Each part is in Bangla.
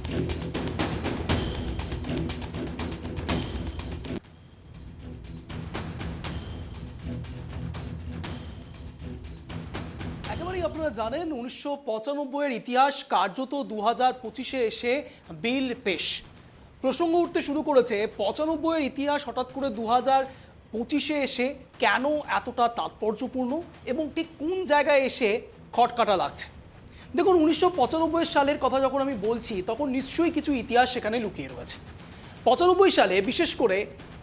একেবারেই আপনারা জানেন 1995-এর ইতিহাস কার্যত 2025-এ এসে বিল পেশ প্রসঙ্গ উঠতে শুরু করেছে। 95-এর ইতিহাস হঠাৎ করে 2025-এ এসে কেন এতটা তাৎপর্যপূর্ণ এবং ঠিক কোন জায়গায় এসে খটকাটা লাগছে। দেখুন, 1995 সালের কথা যখন আমি বলছি তখন নিশ্চয়ই কিছু ইতিহাস সেখানে লুকিয়ে রয়েছে। 95 সালে বিশেষ করে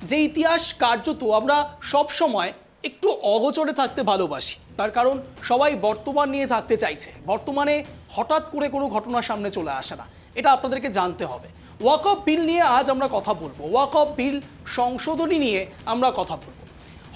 যে ইতিহাস কার্যত আমরা সব সময় একটু অগোচরে থাকতে ভালোবাসি, তার কারণ সবাই বর্তমান নিয়ে থাকতে চাইছে। বর্তমানে হঠাৎ করে কোনো ঘটনা সামনে চলে আসে না, এটা আপনাদেরকে জানতে হবে। ওয়াকফ বিল নিয়ে আজ আমরা কথা বলবো, ওয়াকফ বিল সংশোধনী নিয়ে আমরা কথা বলবো।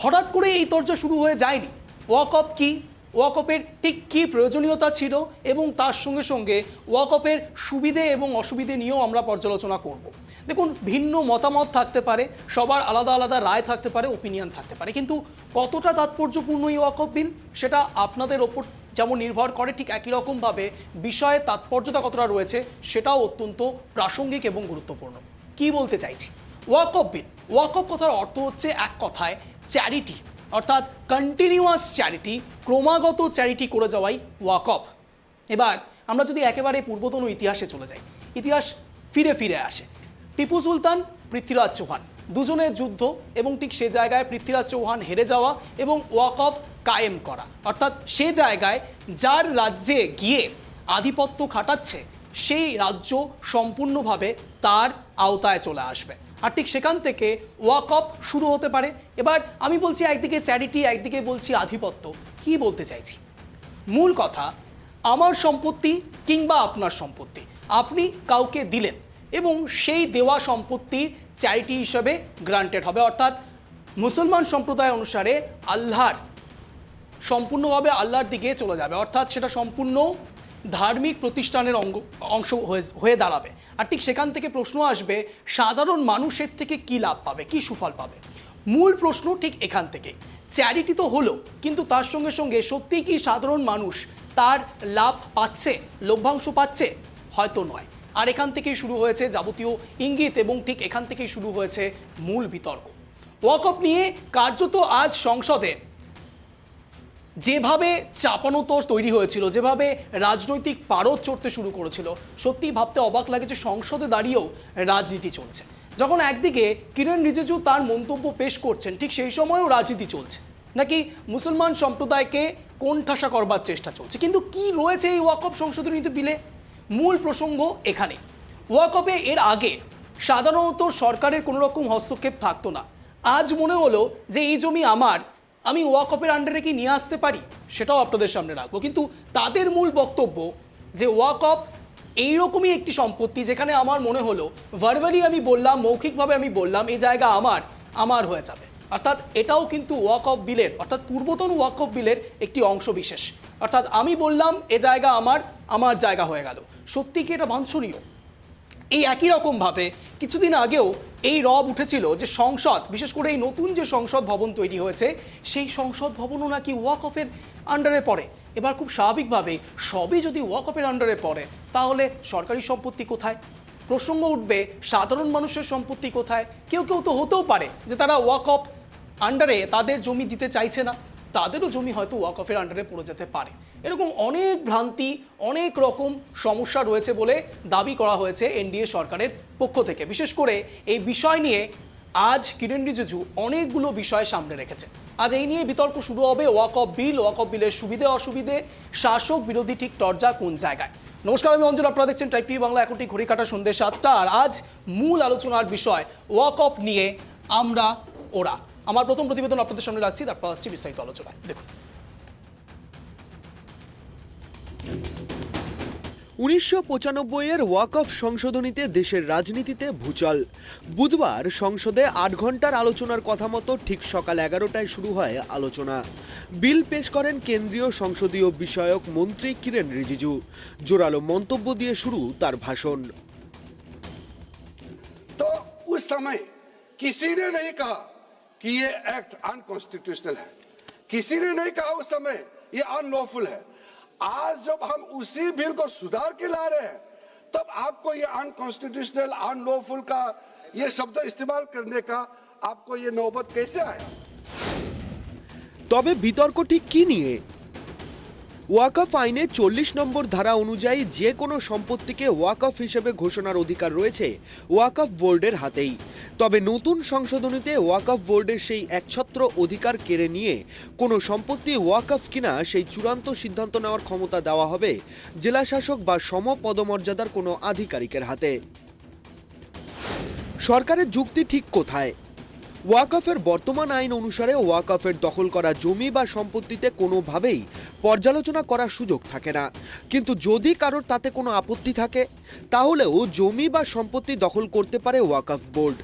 হঠাৎ করে এই তর্জা শুরু হয়ে যায়নি। ওয়াকফ কি, ওয়াকফের ঠিক কী প্রয়োজনীয়তা ছিল এবং তার সঙ্গে সঙ্গে ওয়াকফের সুবিধে এবং অসুবিধে নিয়েও আমরা পর্যালোচনা করব। দেখুন, ভিন্ন মতামত থাকতে পারে, সবার আলাদা আলাদা রায় থাকতে পারে, ওপিনিয়ন থাকতে পারে, কিন্তু কতটা তাৎপর্যপূর্ণ এই ওয়াকফ বিল সেটা আপনাদের ওপর যেমন নির্ভর করে, ঠিক একই রকমভাবে বিষয়ে তাৎপর্যতা কতটা রয়েছে সেটাও অত্যন্ত প্রাসঙ্গিক এবং গুরুত্বপূর্ণ। কি বলতে চাইছি, ওয়াকফ বিল, ওয়াকফ কথার অর্থ হচ্ছে এক কথায় চ্যারিটি, অর্থাৎ কন্টিনিউয়াস চ্যারিটি, ক্রমাগত চ্যারিটি করে যাওয়াই ওয়াকফ। এবার আমরা যদি একেবারে পূর্বতন ইতিহাসে চলে যাই, ইতিহাস ফিরে ফিরে আসে। টিপু সুলতান, পৃথ্বীরাজ চৌহান, দুজনের যুদ্ধ এবং ঠিক সে জায়গায় পৃথ্বীরাজ চৌহান হেরে যাওয়া এবং ওয়াকফ কায়েম করা, অর্থাৎ সে জায়গায় যার রাজ্যে গিয়ে আধিপত্য খাটাচ্ছে সেই রাজ্য সম্পূর্ণভাবে তার আওতায় চলে আসবে। আর ঠিক সেখান থেকে ওয়াকফ শুরু হতে পারে। এবার আমি বলছি একদিকে চ্যারিটি, একদিকে বলছি আধিপত্য। কি বলতে চাইছি, মূল কথা, আমার সম্পত্তি কিংবা আপনার সম্পত্তি আপনি কাউকে দিলেন এবং সেই দেওয়া সম্পত্তির চ্যারিটি হিসেবে গ্রান্টেড হবে, অর্থাৎ মুসলমান সম্প্রদায় অনুসারে আল্লাহর সম্পূর্ণভাবে আল্লাহর দিকে চলে যাবে, অর্থাৎ সেটা সম্পূর্ণ ধার্মিক প্রতিষ্ঠানের অংশ হয়ে দাঁড়াবে। আর ঠিক সেখান থেকে প্রশ্ন আসবে, সাধারণ মানুষের থেকে কি লাভ পাবে, কি সুফল পাবে। মূল প্রশ্ন ঠিক এখান থেকে। চ্যারিটি তো হলো, কিন্তু তার সঙ্গে সঙ্গে সত্যিই কি সাধারণ মানুষ তার লাভ পাচ্ছে, লভ্যাংশ পাচ্ছে? হয়তো নয়। আর এখান থেকেই শুরু হয়েছে যাবতীয় ইঙ্গিত এবং ঠিক এখান থেকেই শুরু হয়েছে মূল বিতর্ক। ওয়াকফ নিয়ে কার্যত আজ সংসদে যেভাবে চাপানোতর তৈরি হয়েছিল, যেভাবে রাজনৈতিক পারদ চড়তে শুরু করেছিল, সত্যিই ভাবতে অবাক লাগে যে সংসদে দাঁড়িয়েও রাজনীতি চলছে। যখন একদিকে কিরেন রিজিজু তার মন্তব্য পেশ করছেন, ঠিক সেই সময়ও রাজনীতি চলছে, নাকি মুসলমান সম্প্রদায়কে কোণঠাসা করবার চেষ্টা চলছে। কিন্তু কি রয়েছে এই ওয়াকফ সংশোধনী বিলে? মূল প্রসঙ্গ এখানে। ওয়াকফে এর আগে সাধারণত সরকারের কোনো রকম হস্তক্ষেপ থাকতো না। আজ মনে হলো যে এই জমি আমার, আমি ওয়াকফের আন্ডারে কি নিয়ে আসতে পারি, সেটাও আপনাদের সামনে রাখবো। কিন্তু তাদের মূল বক্তব্য যে ওয়াকফ এইরকমই একটি সম্পত্তি যেখানে আমার মনে হলো ভার্বালি আমি বললাম, মৌখিকভাবে আমি বললাম এই জায়গা আমার, আমার হয়ে যাবে। অর্থাৎ এটাও কিন্তু ওয়াকফ বিলের, অর্থাৎ পূর্বতন ওয়াকফ বিলের একটি অংশ বিশেষ। অর্থাৎ আমি বললাম এ জায়গা আমার, আমার জায়গা হয়ে গেল। সত্যি কি এটা বাঞ্ছনীয়? এই একই রকমভাবে কিছুদিন আগেও এই রব উঠেছিল যে সংসদ, বিশেষ করে এই নতুন যে সংসদ ভবন তৈরি হয়েছে, সেই সংসদ ভবনও নাকি ওয়াকফের আন্ডারে পড়ে। এবার খুব স্বাভাবিকভাবে সবই যদি ওয়াকফের আন্ডারে পড়ে, তাহলে সরকারি সম্পত্তি কোথায়? প্রসঙ্গ উঠবে সাধারণ মানুষের সম্পত্তি কোথায়? কেউ কেউ তো হতেও পারে যে তারা ওয়াকফ আন্ডারে তাদের জমি দিতে চাইছে না, তাদেরও জমি হয়তো ওয়াকফের আন্ডারে পড়ে যেতে পারে। এরকম অনেক ভ্রান্তি, অনেক রকম সমস্যা রয়েছে বলে দাবি করা হয়েছে এনডিএ সরকারের পক্ষ থেকে। বিশেষ করে এই বিষয় নিয়ে আজ কিরেন রিজিজু অনেকগুলো বিষয় সামনে রেখেছে। আজ এই নিয়ে বিতর্ক শুরু হবে। ওয়াকফ বিল, ওয়াকফ বিলের সুবিধে অসুবিধে, শাসক বিরোধী ঠিক তরজা কোন জায়গায়। নমস্কার, আমি অঞ্জন, আপনারা দেখছেন টাইপ টিভি বাংলা। এখনটি ঘড়ি কাটা সন্ধ্যে 7টা। আর আজ মূল আলোচনার বিষয় ওয়াকফ নিয়ে আমরা ওরা। আমার প্রথম প্রতিবেদন আপনাদের সামনে রাখছি, তারপর আসছি বিস্তারিত আলোচনায়। দেখুন, 1995-এর ওয়াকফ সংশোধনীতে দেশের রাজনীতিতে ভূচাল। বুধবার সংসদে 8 ঘন্টার আলোচনার কথা মতো ঠিক সকাল 11টায় শুরু হয় আলোচনা। বিল পেশ করেন কেন্দ্রীয় সংসদীয় বিষয়ক মন্ত্রী কিরেন রিজিজু। জোরালো মন্তব্য দিয়ে শুরু তার ভাষণ। তো उस समय किसी ने नहीं कहा कि ये एक्ट अनकॉन्स्टिट्यूशनल है, किसी ने नहीं कहा उस समय ये अनलॉफुल है। आज जब हम उसी बिल को सुधार के ला रहे हैं, तब आपको ये अनकॉन्स्टिट्यूशनल अनलॉफुल का ये शब्द इस्तेमाल करने का आपको ये नौबत कैसे आया? তবে বিতর্ক ঠিক কি নিয়ে? ওয়াকফ আইনে 40 নম্বর ধারা অনুযায়ী যে কোনো সম্পত্তিকে ওয়াকফ হিসেবে ঘোষণার অধিকার রয়েছে ওয়াকফ বোর্ডের হাতেই। তবে নতুন সংশোধনীতে ওয়াকফ বোর্ডের সেই একছত্র অধিকার কেড়ে নিয়ে কোনো সম্পত্তি ওয়াকফ কিনা সেই চূড়ান্ত সিদ্ধান্ত নেওয়ার ক্ষমতা দেওয়া হবে জেলাশাসক বা সমপদমর্যাদার কোনো আধিকারিকের হাতে। সরকারের যুক্তি ঠিক কোথায়? ওয়াকফের বর্তমান আইন অনুসারে ওয়াকফের দখল করা জমি বা সম্পত্তিতে কোনোভাবেই পর্যালোচনা করার সুযোগ থাকে না, কিন্তু যদি কারোর তাতে কোনো আপত্তি থাকে তাহলেও জমি বা সম্পত্তি দখল করতে পারে ওয়াকফ বোর্ড।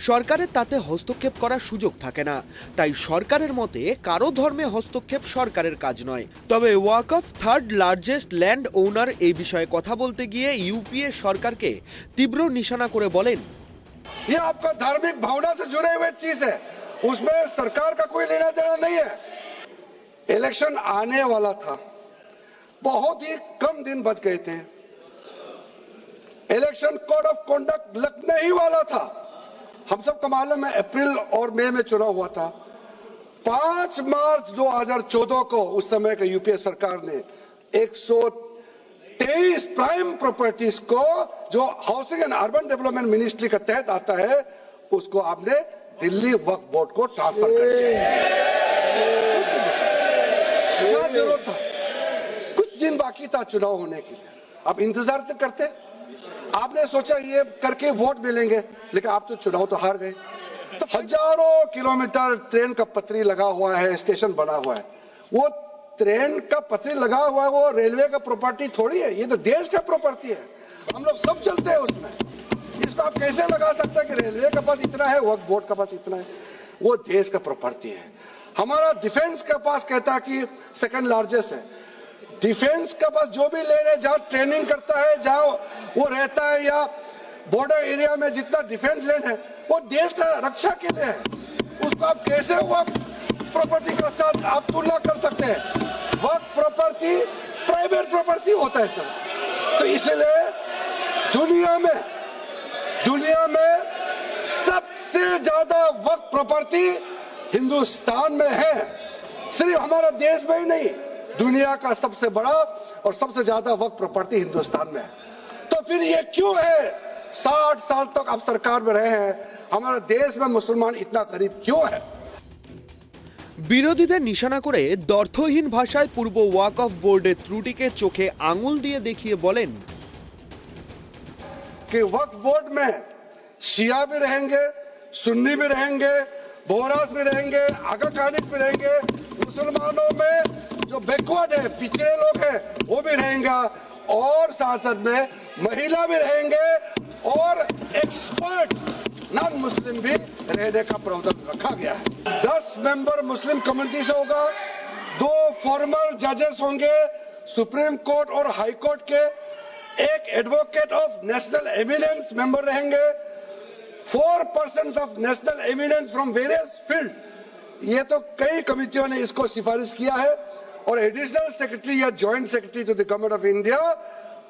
সরকারের তাতে হস্তক্ষেপ করার সুযোগ থাকে না, তাই সরকারের মতে কারো ধর্মে হস্তক্ষেপ সরকারের কাজ নয়। তবে ওয়াকফ থার্ড লার্জেস্ট ল্যান্ড ওনার এই বিষয়ে কথা বলতে গিয়ে ইউপিএ সরকারকে তীব্র নিশানা করে বলেন, ये आपका धार्मिक भावना से जुड़े हुए चीज है, उसमें सरकार का कोई लेना देना नहीं है। इलेक्शन आने वाला था, बहुत ही कम दिन बच गए थे, इलेक्शन कोड ऑफ कॉन्डक्ट लगने ही वाला था। हम सबको मालूम है अप्रैल और मई में चुनाव हुआ था। 5 मार्च 2014 को उस समय के यूपीए सरकार ने 123 प्राइम प्रॉपर्टीज को जो housing and urban development ministry के तहत आता है उसको आपने दिल्ली वक्फ बोर्ड को ट्रांसफर कर दिया। क्या जरूरत था? कुछ दिन बाकी था चुनाव होने के लिए, आप इंतजार तो करते। आपने सोचा ये करके वोट मिलेंगे, लेकिन आप तो चुनाव तो हार गए। तो हजारों किलोमीटर ट्रेन का पटरी लगा हुआ है, स्टेशन बना हुआ है, वो ट्रेन का पटरी लगा हुआ है, वो रेलवे का प्रॉपर्टी थोड़ी है, ये तो देश का प्रॉपर्टी है। हम लोग सब चलते हैं उसमें। इसको आप कैसे लगा सकते हैं कि रेलवे के पास इतना है, वक्फ बोर्ड के पास इतना है? वो देश का प्रॉपर्टी है। हमारा डिफेंस के पास कहता है कि सेकंड लार्जेस्ट है। डिफेंस के पास जो भी लैंड है, जहां ट्रेनिंग करता है, जहां वो रहता है, या बॉर्डर एरिया में जितना डिफेंस लैंड है वो देश का रक्षा के लिए है। उसको आप कैसे वक्फ प्रॉपर्टी के साथ आप तुलना कर सकते हैं? वक्फ प्रॉपर्टी प्राइवेट प्रॉपर्टी होता है सर। तो इसलिए दुनिया में सबसे ज्यादा वक्फ प्रॉपर्टी हिंदुस्तान में है। सिर्फ हमारा देश में ही नहीं, दुनिया का सबसे बड़ा और सबसे ज्यादा वक्फ प्रॉपर्टी हिंदुस्तान में है। तो फिर ये क्यों है 60 साल तक आप सरकार में रहे हैं, हमारे देश में मुसलमान इतना करीब क्यों है? বিরোধীদের নিশানা করে দর্থহীন ভাষায় পূর্ব ওয়াকফ বোর্ডের ত্রুটিকে চোখে আঙুল দিয়ে দেখিয়ে বলেন, कि वक्फ बोर्ड में शिया भी रहेंगे, सुन्नी भी रहेंगे, बोहरास भी रहेंगे, आगा खानिस भी रहेंगे, मुसलमानों में जो बैकवर्ड है, पिछड़े लोग हैं, वो भी रहेंगे, और साथ में महिला भी रहेंगे, और एक्सपर्ट नॉन मुस्लिम भी रहने का प्रावधान रखा गया है। 10 मेंबर मुस्लिम कम्युनिटी से होगा, 2 फॉर्मर जजेस होंगे सुप्रीम कोर्ट और हाई कोर्ट के, एक advocate of national eminence member रहेंगे, 4 persons of national eminence from various field. ये तो कई कमिटियों ने इसको सिफारिश किया है, और एडिशनल सेक्रेटरी या joint secretary to the government of India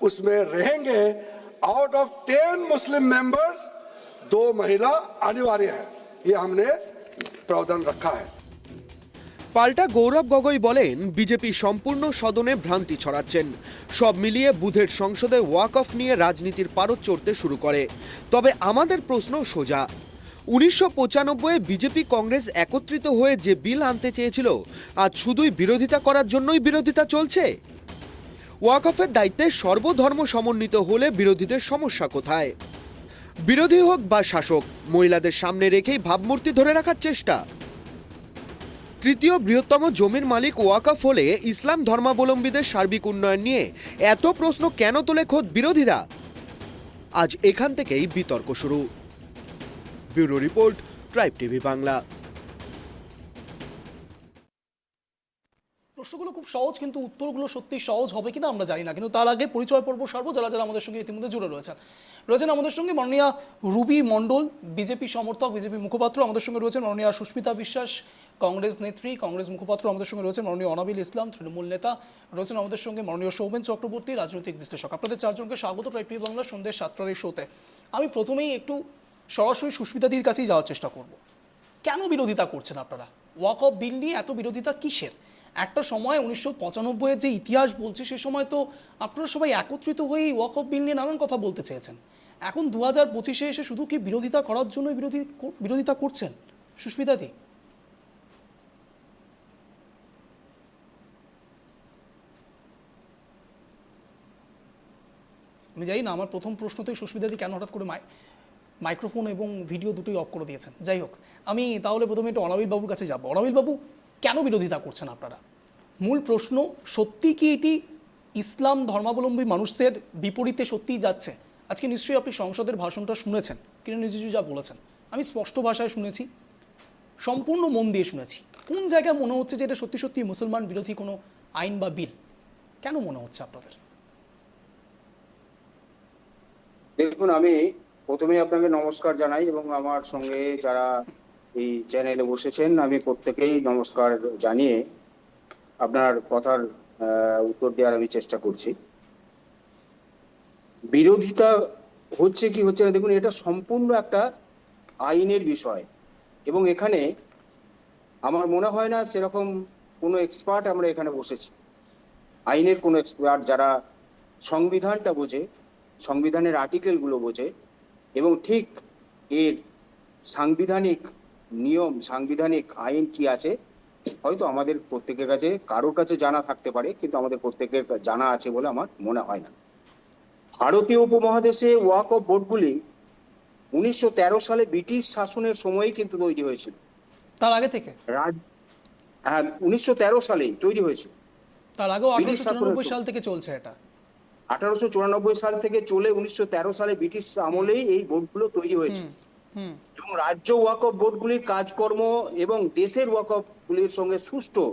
उसमें रहेंगे। आउट ऑफ 10 मुस्लिम मेंबर्स 2 महिला अनिवार्य है, ये हमने प्रावधान रखा है। পাল্টা গৌরব গগৈ বলেন, বিজেপি সম্পূর্ণ সদনে ভ্রান্তি ছড়াচ্ছেন। সব মিলিয়ে বুধের সংসদে ওয়াকফ নিয়ে রাজনীতির পারদ চড়তে শুরু করে। তবে আমাদের প্রশ্ন সোজা, 1995-এ বিজেপি কংগ্রেস একত্রিত হয়ে যে বিল আনতে চেয়েছিল, আজ শুধুই বিরোধিতা করার জন্যই বিরোধিতা চলছে? ওয়াকফের দায়িত্বে সর্বধর্ম সমন্বিত হলে বিরোধীদের সমস্যা কোথায়? বিরোধী হোক বা শাসক, মহিলাদের সামনে রেখেই ভাবমূর্তি ধরে রাখার চেষ্টা। তৃতীয় বৃহত্তম জমির মালিক ওয়াকফ হলে ইসলাম ধর্মাবলম্বীদের সার্বিক উন্নয়ন নিয়ে এত প্রশ্ন কেন তোলে খোদ বিরোধীরা? আজ এখান থেকেই বিতর্ক শুরু। Bureau report, tribe TV Bangla. প্রশ্নগুলো খুব সহজ, কিন্তু উত্তরগুলো সত্যি সহজ হবে কিনা আমরা জানি না। কিন্তু তার আগে পরিচয় পর্ব সারব যারা যারা আমাদের সঙ্গে ইতিমধ্যে জুড়ে রয়েছেন আমাদের সঙ্গে মাননীয়া রুবি মণ্ডল, বিজেপি সমর্থক, বিজেপি মুখপাত্র। আমাদের সঙ্গে রয়েছেন মাননীয়া সুস্মিতা বিশ্বাস, কংগ্রেস নেত্রী, কংগ্রেস মুখপাত্র। আমাদের সঙ্গে রয়েছেন মাননীয় অনাবিল ইসলাম, তৃণমূল নেতা। রয়েছেন আমাদের সঙ্গে মাননীয় সৌমেন চক্রবর্তী, রাজনৈতিক বিশ্লেষক। আপনাদের চারজনকে স্বাগত ট্রাইপি বাংলা সন্ধ্যে 7টার এই শোতে। আমি প্রথমেই একটু সরাসরি সুস্মিতাদির কাছেই যাওয়ার চেষ্টা করব। কেন বিরোধিতা করছেন আপনারা? ওয়াক অফ বিল নিয়ে এত বিরোধিতা কিসের? একটা সময় 1995-এর যে ইতিহাস বলছে, সে সময় তো আপনারা সবাই একত্রিত হয়ে এই ওয়াক অফ বিল নিয়ে নানান কথা বলতে চেয়েছেন। এখন 2025-এ এসে শুধু কি বিরোধিতা করার জন্য বিরোধিতা করছেন? সুস্মিতাদি, আমি জানি না আমার প্রথম প্রশ্নতেই সুস্মিতাদি কেন হঠাৎ করে মাইক্রোফোন এবং ভিডিও দুটোই অফ করে দিয়েছেন। যাই হোক, আমি তাহলে প্রথমে একটু অনাবিল বাবুর কাছে যাব। অনাবিল বাবু, কেন বিরোধিতা করছেন আপনারা? মূল প্রশ্ন, সত্যি কি এটি ইসলাম ধর্মাবলম্বী মানুষদের বিপরীতে সত্যিই যাচ্ছে? আজকে নিশ্চয়ই আপনি সংসদের ভাষণটা শুনেছেন, কিরণ রিজিজু যা বলেছেন আমি স্পষ্ট ভাষায় শুনেছি, সম্পূর্ণ মন দিয়ে শুনেছি। কোন জায়গায় মনে হচ্ছে যে এটা সত্যি সত্যি মুসলমান বিরোধী কোনো আইন বা বিল? কেন মনে হচ্ছে আপনাদের? দেখুন, আমি প্রথমেই আপনাকে নমস্কার জানাই এবং আমার সঙ্গে যারা এই চ্যানেলে বসেছেন আমি প্রত্যেকেই নমস্কার জানিয়ে আপনার কথার উত্তর দেওয়ার আমি চেষ্টা করছি। বিরোধিতা হচ্ছে কি হচ্ছে না, দেখুন, এটা সম্পূর্ণ একটা আইনের বিষয় এবং এখানে আমার মনে হয় না সেরকম কোনো এক্সপার্ট আমরা এখানে বসেছি, আইনের কোনো এক্সপার্ট যারা সংবিধানটা বোঝে, সংবিধানের আর্টিকেলগুলো বোঝে এবং ঠিক এর সাংবিধানিক নিয়ম, সাংবিধানিক আইন কি আছে হয়তো আমাদের প্রত্যেকের কাছে, কারোর কাছে জানা থাকতে পারে, কিন্তু আমাদের প্রত্যেকের জানা আছে বলে আমার মনে হয় না। ভারতীয় উপমহাদেশে ওয়াক অফ বোর্ডগুলি 1913 সালে ব্রিটিশ শাসনের সময়ই কিন্তু তৈরি হয়েছিল। তার আগে থেকে? হ্যাঁ, 1913 সালেই তৈরি হয়েছিল। তার আগেও 1894 সাল থেকে চলছে এটা। 1894 সাল থেকে চলে 1913 সালে ব্রিটিশ আমলেই এই বোর্ডগুলো তৈরি হয়েছে এবং রাজ্য ওয়াকফ বোর্ডগুলির কাজকর্ম এবং দেশের ওয়াকফ গুলির সঙ্গে সুষ্ঠু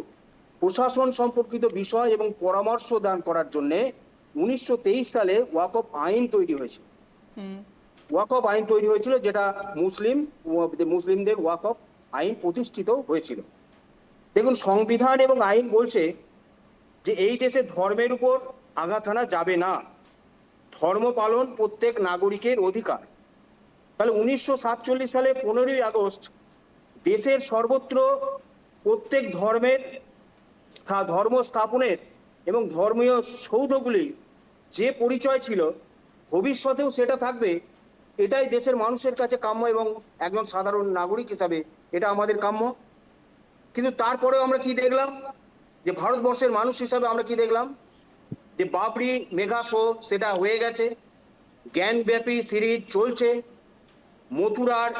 প্রশাসন সম্পর্কিত বিষয় এবং পরামর্শ দান করার জন্য 1923 সালে ওয়াকফ আইন তৈরি হয়েছে। ওয়াকফ আইন তৈরি হয়েছিল, যেটা মুসলিমদের ওয়াকফ আইন প্রতিষ্ঠিত হয়েছিল। দেখুন, সংবিধান এবং আইন বলছে যে এই দেশে ধর্মের উপর আঘাত আনা যাবে না, ধর্ম পালন প্রত্যেক নাগরিকের অধিকার। তাহলে 1947 সালে 15ই আগস্ট দেশের সর্বত্র প্রত্যেক ধর্মের ধর্ম স্থাপনের এবং ধর্মীয় সৌধগুলি যে পরিচয় ছিল ভবিষ্যতেও সেটা থাকবে, এটাই দেশের মানুষের কাছে কাম্য এবং একজন সাধারণ নাগরিক হিসাবে এটা আমাদের কাম্য। কিন্তু তারপরেও আমরা কি দেখলাম, যে ভারতবর্ষের মানুষ হিসাবে আমরা কি দেখলাম, যে বাবরি মেগা শো সেটা হয়ে গেছে, জ্ঞানব্যাপী সিরিজ চলছে, মথুরার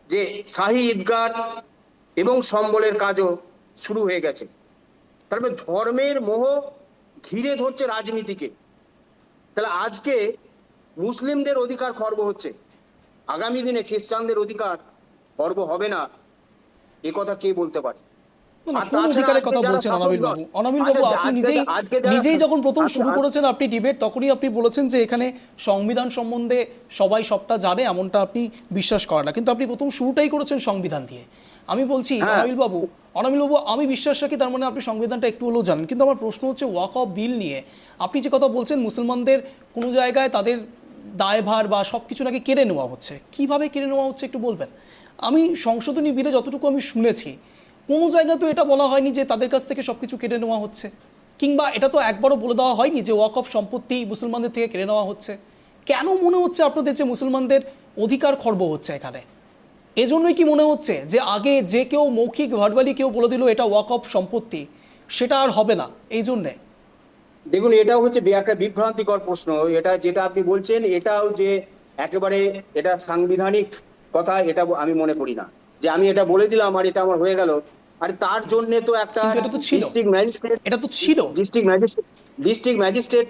যে শাহী ঈদগাহ এবং সম্বলের কাজও শুরু হয়ে গেছে। তারপরে ধর্মের মোহ ঘিরে ধরছে রাজনীতিকে। তাহলে আজকে মুসলিমদের অধিকার খর্ব হচ্ছে, আগামী দিনে খ্রিস্টানদের অধিকার খর্ব হবে না, এ কথা কে বলতে পারে? নিজেই যখন প্রথম শুরু করেছেন আপনি ডিবেট, তখনই আপনি বলেছেন যে এখানে সংবিধান সম্বন্ধে সবাই সবটা জানে, এমনটা আপনি বিশ্বাস করেন না, কিন্তু আপনি প্রথম শুরুটাই করেছেন সংবিধান দিয়ে। আমি বলছি অনাবিল বাবু, আমি বিশ্বাস রাখি তার মানে আপনি সংবিধানটা একটু হলেও জানেন, কিন্তু আমার প্রশ্ন হচ্ছে ওয়াক অফ বিল নিয়ে আপনি যে কথা বলছেন, মুসলমানদের কোনো জায়গায় তাদের দায়ভার বা সব কিছু নাকি কেড়ে নেওয়া হচ্ছে। কিভাবে কেড়ে নেওয়া হচ্ছে একটু বলবেন? আমি সংশোধনী বিলে যতটুকু আমি শুনেছি, কোনো জায়গায় তো এটা বলা হয়নি যে তাদের কাছ থেকে সব কিছু কেড়ে নেওয়া হচ্ছে, কিংবা এটা তো একবারও বলে দেওয়া হয়নি যে ওয়াকফ সম্পত্তি মুসলমানদের থেকে কেড়ে নেওয়া হচ্ছে। কেন মনে হচ্ছে আপনাদের যে মুসলমানদের অধিকার খর্ব হচ্ছে এখানে? এজন্যই কি মনে হচ্ছে যে আগে যে কেউ মৌখিক ভার্বালি কেউ বলে দিল এটা ওয়াকফ সম্পত্তি, সেটা আর হবে না এই জন্যে? দেখুন, এটাও হচ্ছে একটা বিভ্রান্তিকর প্রশ্ন। এটা যেটা আপনি বলছেন এটাও যে একেবারে এটা সাংবিধানিক কথা, এটা আমি মনে করি না যে আমি এটা বলে দিলাম আর এটা আমার হয়ে গেল। আর তার জন্য তো একটা ডিস্ট্রিক্ট ম্যাজিস্ট্রেট, এটা তো ছিল ডিস্ট্রিক্ট ম্যাজিস্ট্রেট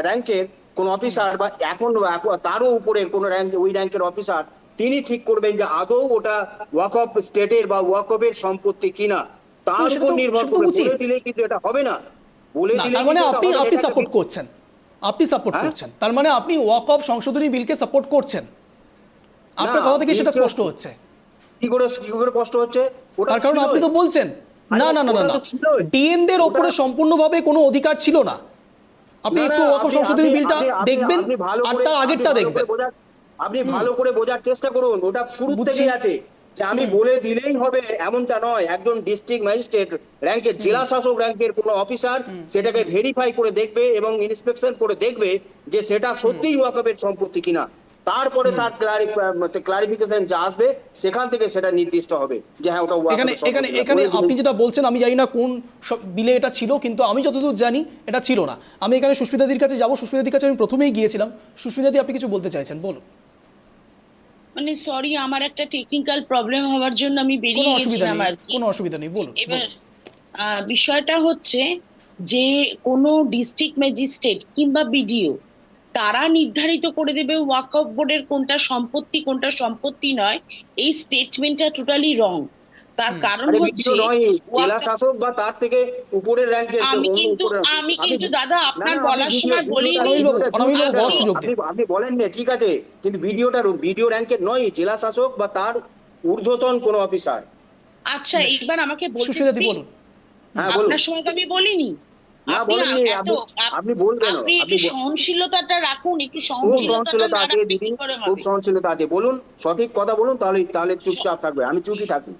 র্যাঙ্কের কোন অফিসার বা এখন তারও উপরের কোন র্যাঙ্ক, ওই র্যাঙ্কের অফিসার, তিনি ঠিক করবেন যে আদৌ ওটা ওয়াকফ স্টেটের বা ওয়াকফের সম্পত্তি কিনা। তার সেটা উপর তো- নির্ভর সেটা তো করবে। উচিত। বলে দিলে কিন্তু এটা হবে না, বলে না, দিলে তার মানে আপনি আপনি সাপোর্ট করছেন। করছেন, আপনি সাপোর্ট হ্যাঁ? করছেন, তার মানে আপনি ওয়াক অফ সংশোধনী বিলকে সাপোর্ট করছেন, আপনার কথা থেকে সেটা স্পষ্ট হচ্ছে। কি করে কষ্ট হচ্ছে? ওটা তার কারণ ছিলই। আপনি তো বলছেন আরে না না না না ওটা না তো ছিলই। ডিএমদের ওপরে ওটা- সম্পূর্ণভাবে কোনো অধিকার ছিল না। আপনি না, না, একটু ওয়াক অফ আপনি- সংশোধনী আপনি- বিলটা আপনি- দেখবেন আপনি ভালো আর করে- তার আপনি আগেরটা ভালো করে দেখবেন। আপনি ভালো করে বোঝার চেষ্টা করুন, ওটা শুরু বুঝছি। থেকেই আছে যে আমি বলে দিলেই হবে এমনটা নয়। একজন ডিস্ট্রিক্ট ম্যাজিস্ট্রেট র্যাঙ্কের, জেলা শাসক র্যাঙ্কের কোনো অফিসার সেটাকে ভেরিফাই করে দেখবে এবং ইন্সপেকশন করে দেখবে যে সেটা সত্যিই ওয়াকফের সম্পত্তি কিনা। তারপরে তার ক্লারিফিকেশন যা আসবে সেখান থেকে সেটা নির্দিষ্ট হবে যে হ্যাঁ ওটা এখানে ওয়াকফের এখানে সম্পত্তি। এখানে আপনি যেটা বলছেন আমি জানি না কোন বিলে এটা ছিল, কিন্তু আমি যতদূর জানি এটা ছিল না। আমি এখানে সুস্মিতাদির কাছে যাব, সুস্মিতাদির কাছে আমি প্রথমেই গিয়েছিলাম। সুস্মিতাদি, আপনি কিছু বলতে চাইছেন, বলুন। মানে সরি, আমার একটা টেকনিক্যাল প্রবলেম হওয়ার জন্য আমি কোনো বেরিয়ে অসুবিধা গেছিলাম নেই, আর কি। কোনো অসুবিধা নেই, বলুন। এবার বিষয়টা হচ্ছে যে কোনো ডিস্ট্রিক্ট ম্যাজিস্ট্রেট কিংবা বিডিও তারা নির্ধারিত করে দেবে ওয়াকফ বোর্ডের কোনটা সম্পত্তি কোনটা সম্পত্তি নয়। এই স্টেটমেন্টটা টোটালি রং। তার কারণ আরে হচ্ছে ভিডিও নয়, জেলা ওয়াকফ- শাসক বা তার থেকে উপরের র্যাঙ্কের আমি কিন্তু দাদা আপনার বলার সময় বলিনি। অনামিল বাবু, বলার সুযোগ দিন। আপনি বলেন না, ঠিক আছে, কিন্তু ভিডিও র্যাঙ্কের নয়, জেলা শাসক বা তার ঊর্ধ্বতন কোনো অফিসার। আচ্ছা, এইবার আমাকে বলতে সুস্মিতাদি দিন। বলুন। হ্যাঁ বলুন। আপনার সময় তো আমি বলিনি। না, আপনি বলেননি, আপনি বলবেন। আপনি একটু সহনশীলতাটা রাখুন, একটু খুব সহনশীলতা আছে সহনশীলতা দিদি, খুব সহনশীলতা আছে। বলুন, সঠিক কথা বলুন, তাহলে চুপচাপ থাকবে, আমি চুপই থাকি।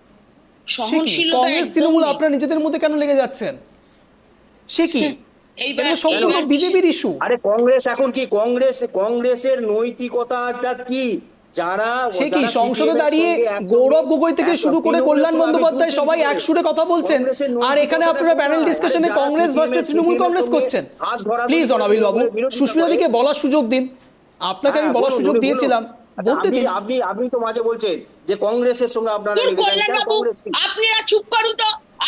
সে কি কংগ্রেস তৃণমূল আপনারা নিজেদের মধ্যে কেন লেগে যাচ্ছেন? সে কি এইবার এটা সম্পূর্ণ বিজেপির ইস্যু। আরে কংগ্রেস এখন কি, কংগ্রেসের নৈতিকতাটা কি? যারা সে কি যারা সংসদে CPM এর দাঁড়িয়ে সঙ্গে একসঙ্গে- গৌরব গগৈ থেকে শুরু করে তৃণমূলের কল্যাণ সঙ্গে বন্দ্যোপাধ্যায় যুক্ত সবাই করে। এক সুরে কথা বলছেন, কংগ্রেসের আর এখানে নৈতিকতাটা আপনারা প্যানেল কোথায়? ডিসকাশনে যারা কংগ্রেস CPM ভার্সেস তৃণমূল কংগ্রেস সঙ্গে করছেন। হাত ধরাধরি প্লিজ করে অনাবিল বাবু, বিরোধিতা সুস্মিতাদিকে করে। বলার সুযোগ দিন। আপনাকে আমি হ্যাঁ, বলার বলুন, সুযোগ বলুন। দিয়েছিলাম, বলতে দিন। আপনি তো মাঝে বলছেন যে কংগ্রেসের সঙ্গে আপনারা তোর লেগে যান। কল্যাণ কেন বাবু, কংগ্রেস কি? আপনারা চুপ করুন তো।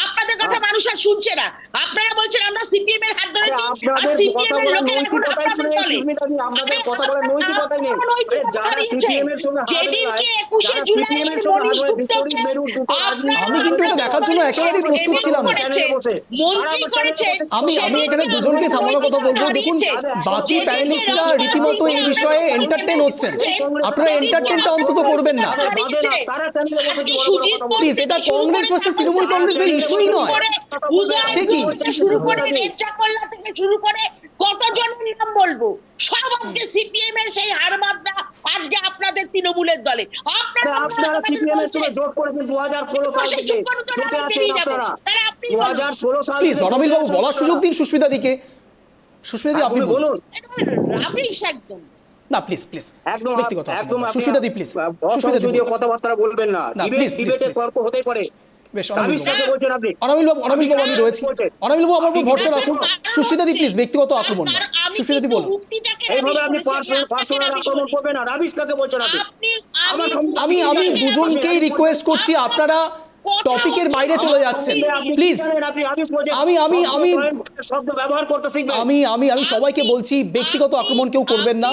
আপনাদের কথা মানুষ আর শুনছে না। আপনারা বলছেন আমরা সিপিএম এর হাত ধরেছি, আর আপনাদের সিপিএম কথা এর বলার লোকেরা এখন নৈতিকতাই আপনাদের চলে দলে। এসেছে, সুস্মিতাদি, আপনাদের কথা বলার নৈতিকতাই নেই। আরে যারা CPM এর সঙ্গে হাত মেলায়, যেদিনকে 21শে যারা জুলাই CPM এর এর সঙ্গে হাত মনীষ মেলায়, গুপ্তকে বিপরীত মেরুর দুটো রাজনীতি- আমি কিন্তু এটা দেখার জন্য একেবারেই প্রস্তুত ছিলাম না। মন্ত্রী করেছে, আমি এখানে দুজনকে থামানোর কথা বলবো। দেখুন, বাকি প্যানেলিস্টরা রীতিমতো এই বিষয়ে এন্টারটেন হচ্ছেন, আপনারা এন্টারটেনটা অন্তত করবেন না। Please, এটা কংগ্রেস versus তৃণমূল কংগ্রেসের ইস্যুই নয়। সে কি? শুরু করে রেজ্জা কল্লা থেকে শুরু করে কতজনের নাম বলবো, সব আজকে সিপিএম এর সেই হারমাদা আজকে আপনাদের তৃণমূলের দলে। আপনারা CPM এর সঙ্গে জোট করেছেন 2016 সাল থেকে, জোটে আছেন আপনারা 2016 সাল প্লিজ থেকে অনাবিল বাবু, জোটে বলার আছেন সুযোগ আপনারা। দিন সুস্মিতাদিকে। সুস্মিতাদি, আপনি আপনি বলুন। বলুন। রাবিশ একদম। না প্লিজ প্লিজ, একদম ব্যক্তিগত একদম সুস্মিতাদি প্লিজ, সুস্মিতাদি সুস্মিতাদি বলুন। কথাবার্তা বলবেন না। না, please, please, ডিবেটে please. তর্ক হতেই পারে। বেশ, অনাবিল রাবিশ বাবু, কাকে বলছেন আপনি? অনাবিল বাবু আমি রয়েছি। অনাবিল বাবু, আমার উপর ভরসা রাখুন। সুস্মিতাদি প্লিজ, ব্যক্তিগত আক্রমণ না। সুস্মিতাদি বলুন। এইভাবে আপনি পার্সোনাল আক্রমণ করবেন না। রাবিশ কাকে বলছেন আপনি? আমার সম্পর্কে আমি কি জানেন? দুজনকেই রিকোয়েস্ট করছি, আপনারা টপিকের বাইরে চলে যাচ্ছেন প্লিজ। শব্দ ব্যবহার করতে শিখবেন। আমি সবাইকে বলছি, ব্যক্তিগত আক্রমণ কেউ করবেন না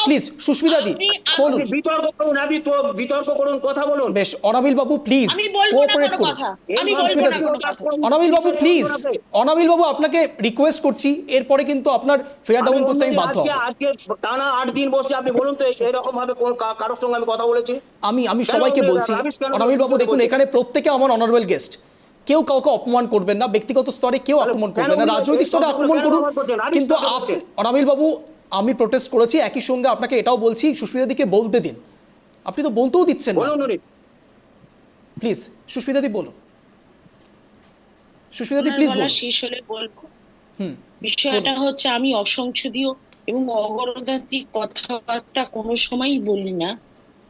প্লিজ। সুস্মিতাদি বলুন। আপনি বিতর্ক করুন, বিতর্ক করুন, কথা বলুন। বেশ, অনাবিল বাবু প্লিজ আমি বলবো না কোঅপারেট কোনো করুন। কথা। আমি বলবো সুস্মিতাদি, না কোনো কথা। অনাবিল বাবু প্লিজ, অনাবিল বাবু আপনাকে রিকোয়েস্ট করছি, এরপরে কিন্তু আপনার ফেয়ার ডাউন করতে আমি বাধ্য হব। আজকে টানা 8 দিন বসে আপনি বলুন তো এরকম ভাবে কারোর সঙ্গে আমি কথা বলেছি? আমি সবাইকে বলছি, অনাবিল বাবু দেখুন, এখানে প্রত্যেকে আমার অনারেবল গেস্ট, কেউ কাউকে অপমান করবেন না, ব্যক্তিগত স্তরে কেউ আক্রমণ করবেন না, রাজনৈতিক স্তরে আক্রমণ করুন। কিন্তু অনাবিল বাবু, আমি প্রোটেস্ট করেছি, একই সঙ্গে আপনাকে এটাও বলছি, সুস্মিতাদিকে বলতে দিন। আপনি তো বলতেও দিচ্ছেন না। প্লিজ সুস্মিতাদি বলুন। সুস্মিতাদি প্লিজ বলুন। শেষ হলে বলবো। বিষয়টা হচ্ছে আমি অসংসদীয় এবং অগণতান্ত্রিক কথাবার্তা কোনো সময়ই বলি না।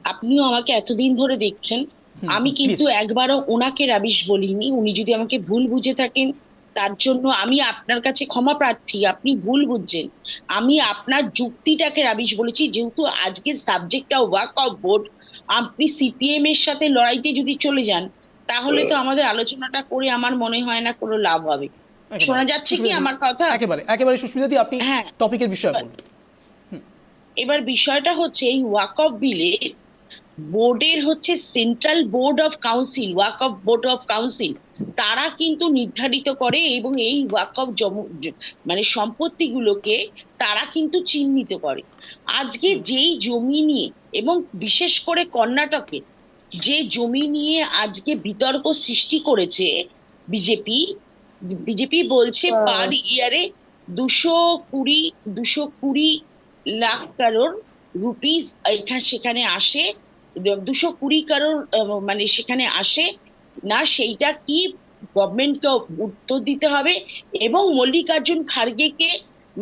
আপনিও আমাকে এতদিন ধরে দেখছেন, আমি কিন্তু একবারও ওনাকে রাবিশ বলিনি। উনি যদি আমাকে ভুল বুঝে থাকেন তার জন্য আমি আপনার কাছে ক্ষমা প্রার্থী। আপনি ভুল বুঝছেন, আমি আপনার যুক্তিটাকে রাবিশ বলেছি। যেহেতু আজকের সাবজেক্টটা ওয়াক অফ বোর্ড, আপনি সিপিএম এর সাথে লড়াইতে যদি চলে যান তাহলে তো আমাদের আলোচনাটা করে আমার মনে হয় না কোনো লাভ হবে। শোনা যাচ্ছে কি আমার কথা? একেবারে সুস্মিতাদি, আপনি টপিকের বিষয় বলুন। এবার বিষয়টা হচ্ছে এই ওয়াক অফ বিলে বোর্ডের হচ্ছে central board of council, walk of board of council, তারা কিন্তু নির্ধারিত করে এবং এই ওয়াকফ মানে সম্পত্তিগুলোকে তারা কিন্তু চিহ্নিত করে। আজকে যেই জমি নিয়ে এবং বিশেষ করে কর্ণাটকে যে জমি নিয়ে আজকে বিতর্ক সৃষ্টি করেছে বিজেপি, বিজেপি বলছে পার ইয়ারে 220 লাখ কারোর রুপিস এখানে সেখানে আসে, 220 কারোর মানে সেখানে আসে না, সেইটা কি গভর্নমেন্টকে উত্তর দিতে হবে। এবং মল্লিকার্জুন খার্গেকে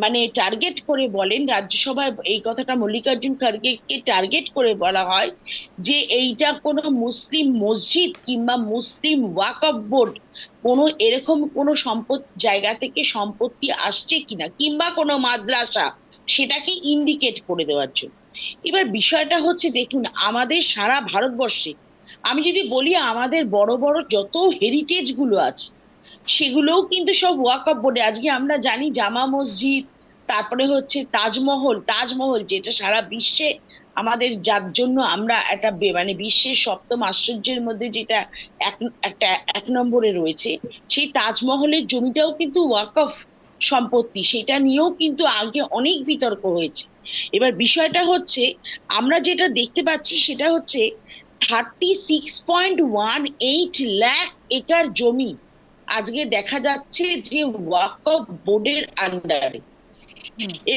মানে টার্গেট করে বলেন রাজ্যসভায়, এই কথাটা মল্লিকার্জুন খার্গেকে টার্গেট করে বলা হয় যে এইটা কোনো মুসলিম মসজিদ কিংবা মুসলিম ওয়াকফ বোর্ড কোনো এরকম কোনো জায়গা থেকে সম্পত্তি আসছে কিনা কিংবা কোনো মাদ্রাসা, সেটাকে ইন্ডিকেট করে দেওয়ার জন্য। এবার বিষয়টা হচ্ছে, দেখুন আমাদের সারা ভারতবর্ষে আমি যদি বলি আমাদের বড় বড় যত হেরিটেজ গুলো আছে সেগুলোও কিন্তু সব ওয়াকফ বোর্ডে। আজকে আমরা জানি জামা মসজিদ, তারপরে হচ্ছে তাজমহল, তাজমহল যেটা সারা বিশ্বে আমাদের, যার জন্য আমরা একটা মানে বিশ্বের সপ্তম আশ্চর্যের মধ্যে যেটা একটা 1 নম্বরে রয়েছে, সেই তাজমহলের জমিটাও কিন্তু ওয়াকফ সম্পত্তি, সেটা নিয়েও কিন্তু আগে অনেক বিতর্ক হয়েছে। এবার বিষয়টা হচ্ছে আমরা যেটা দেখতে পাচ্ছি সেটা হচ্ছে 36.18 লাখ একর জমি আজকে দেখা যাচ্ছে যে ওয়াকফ বোর্ডের আন্ডারে।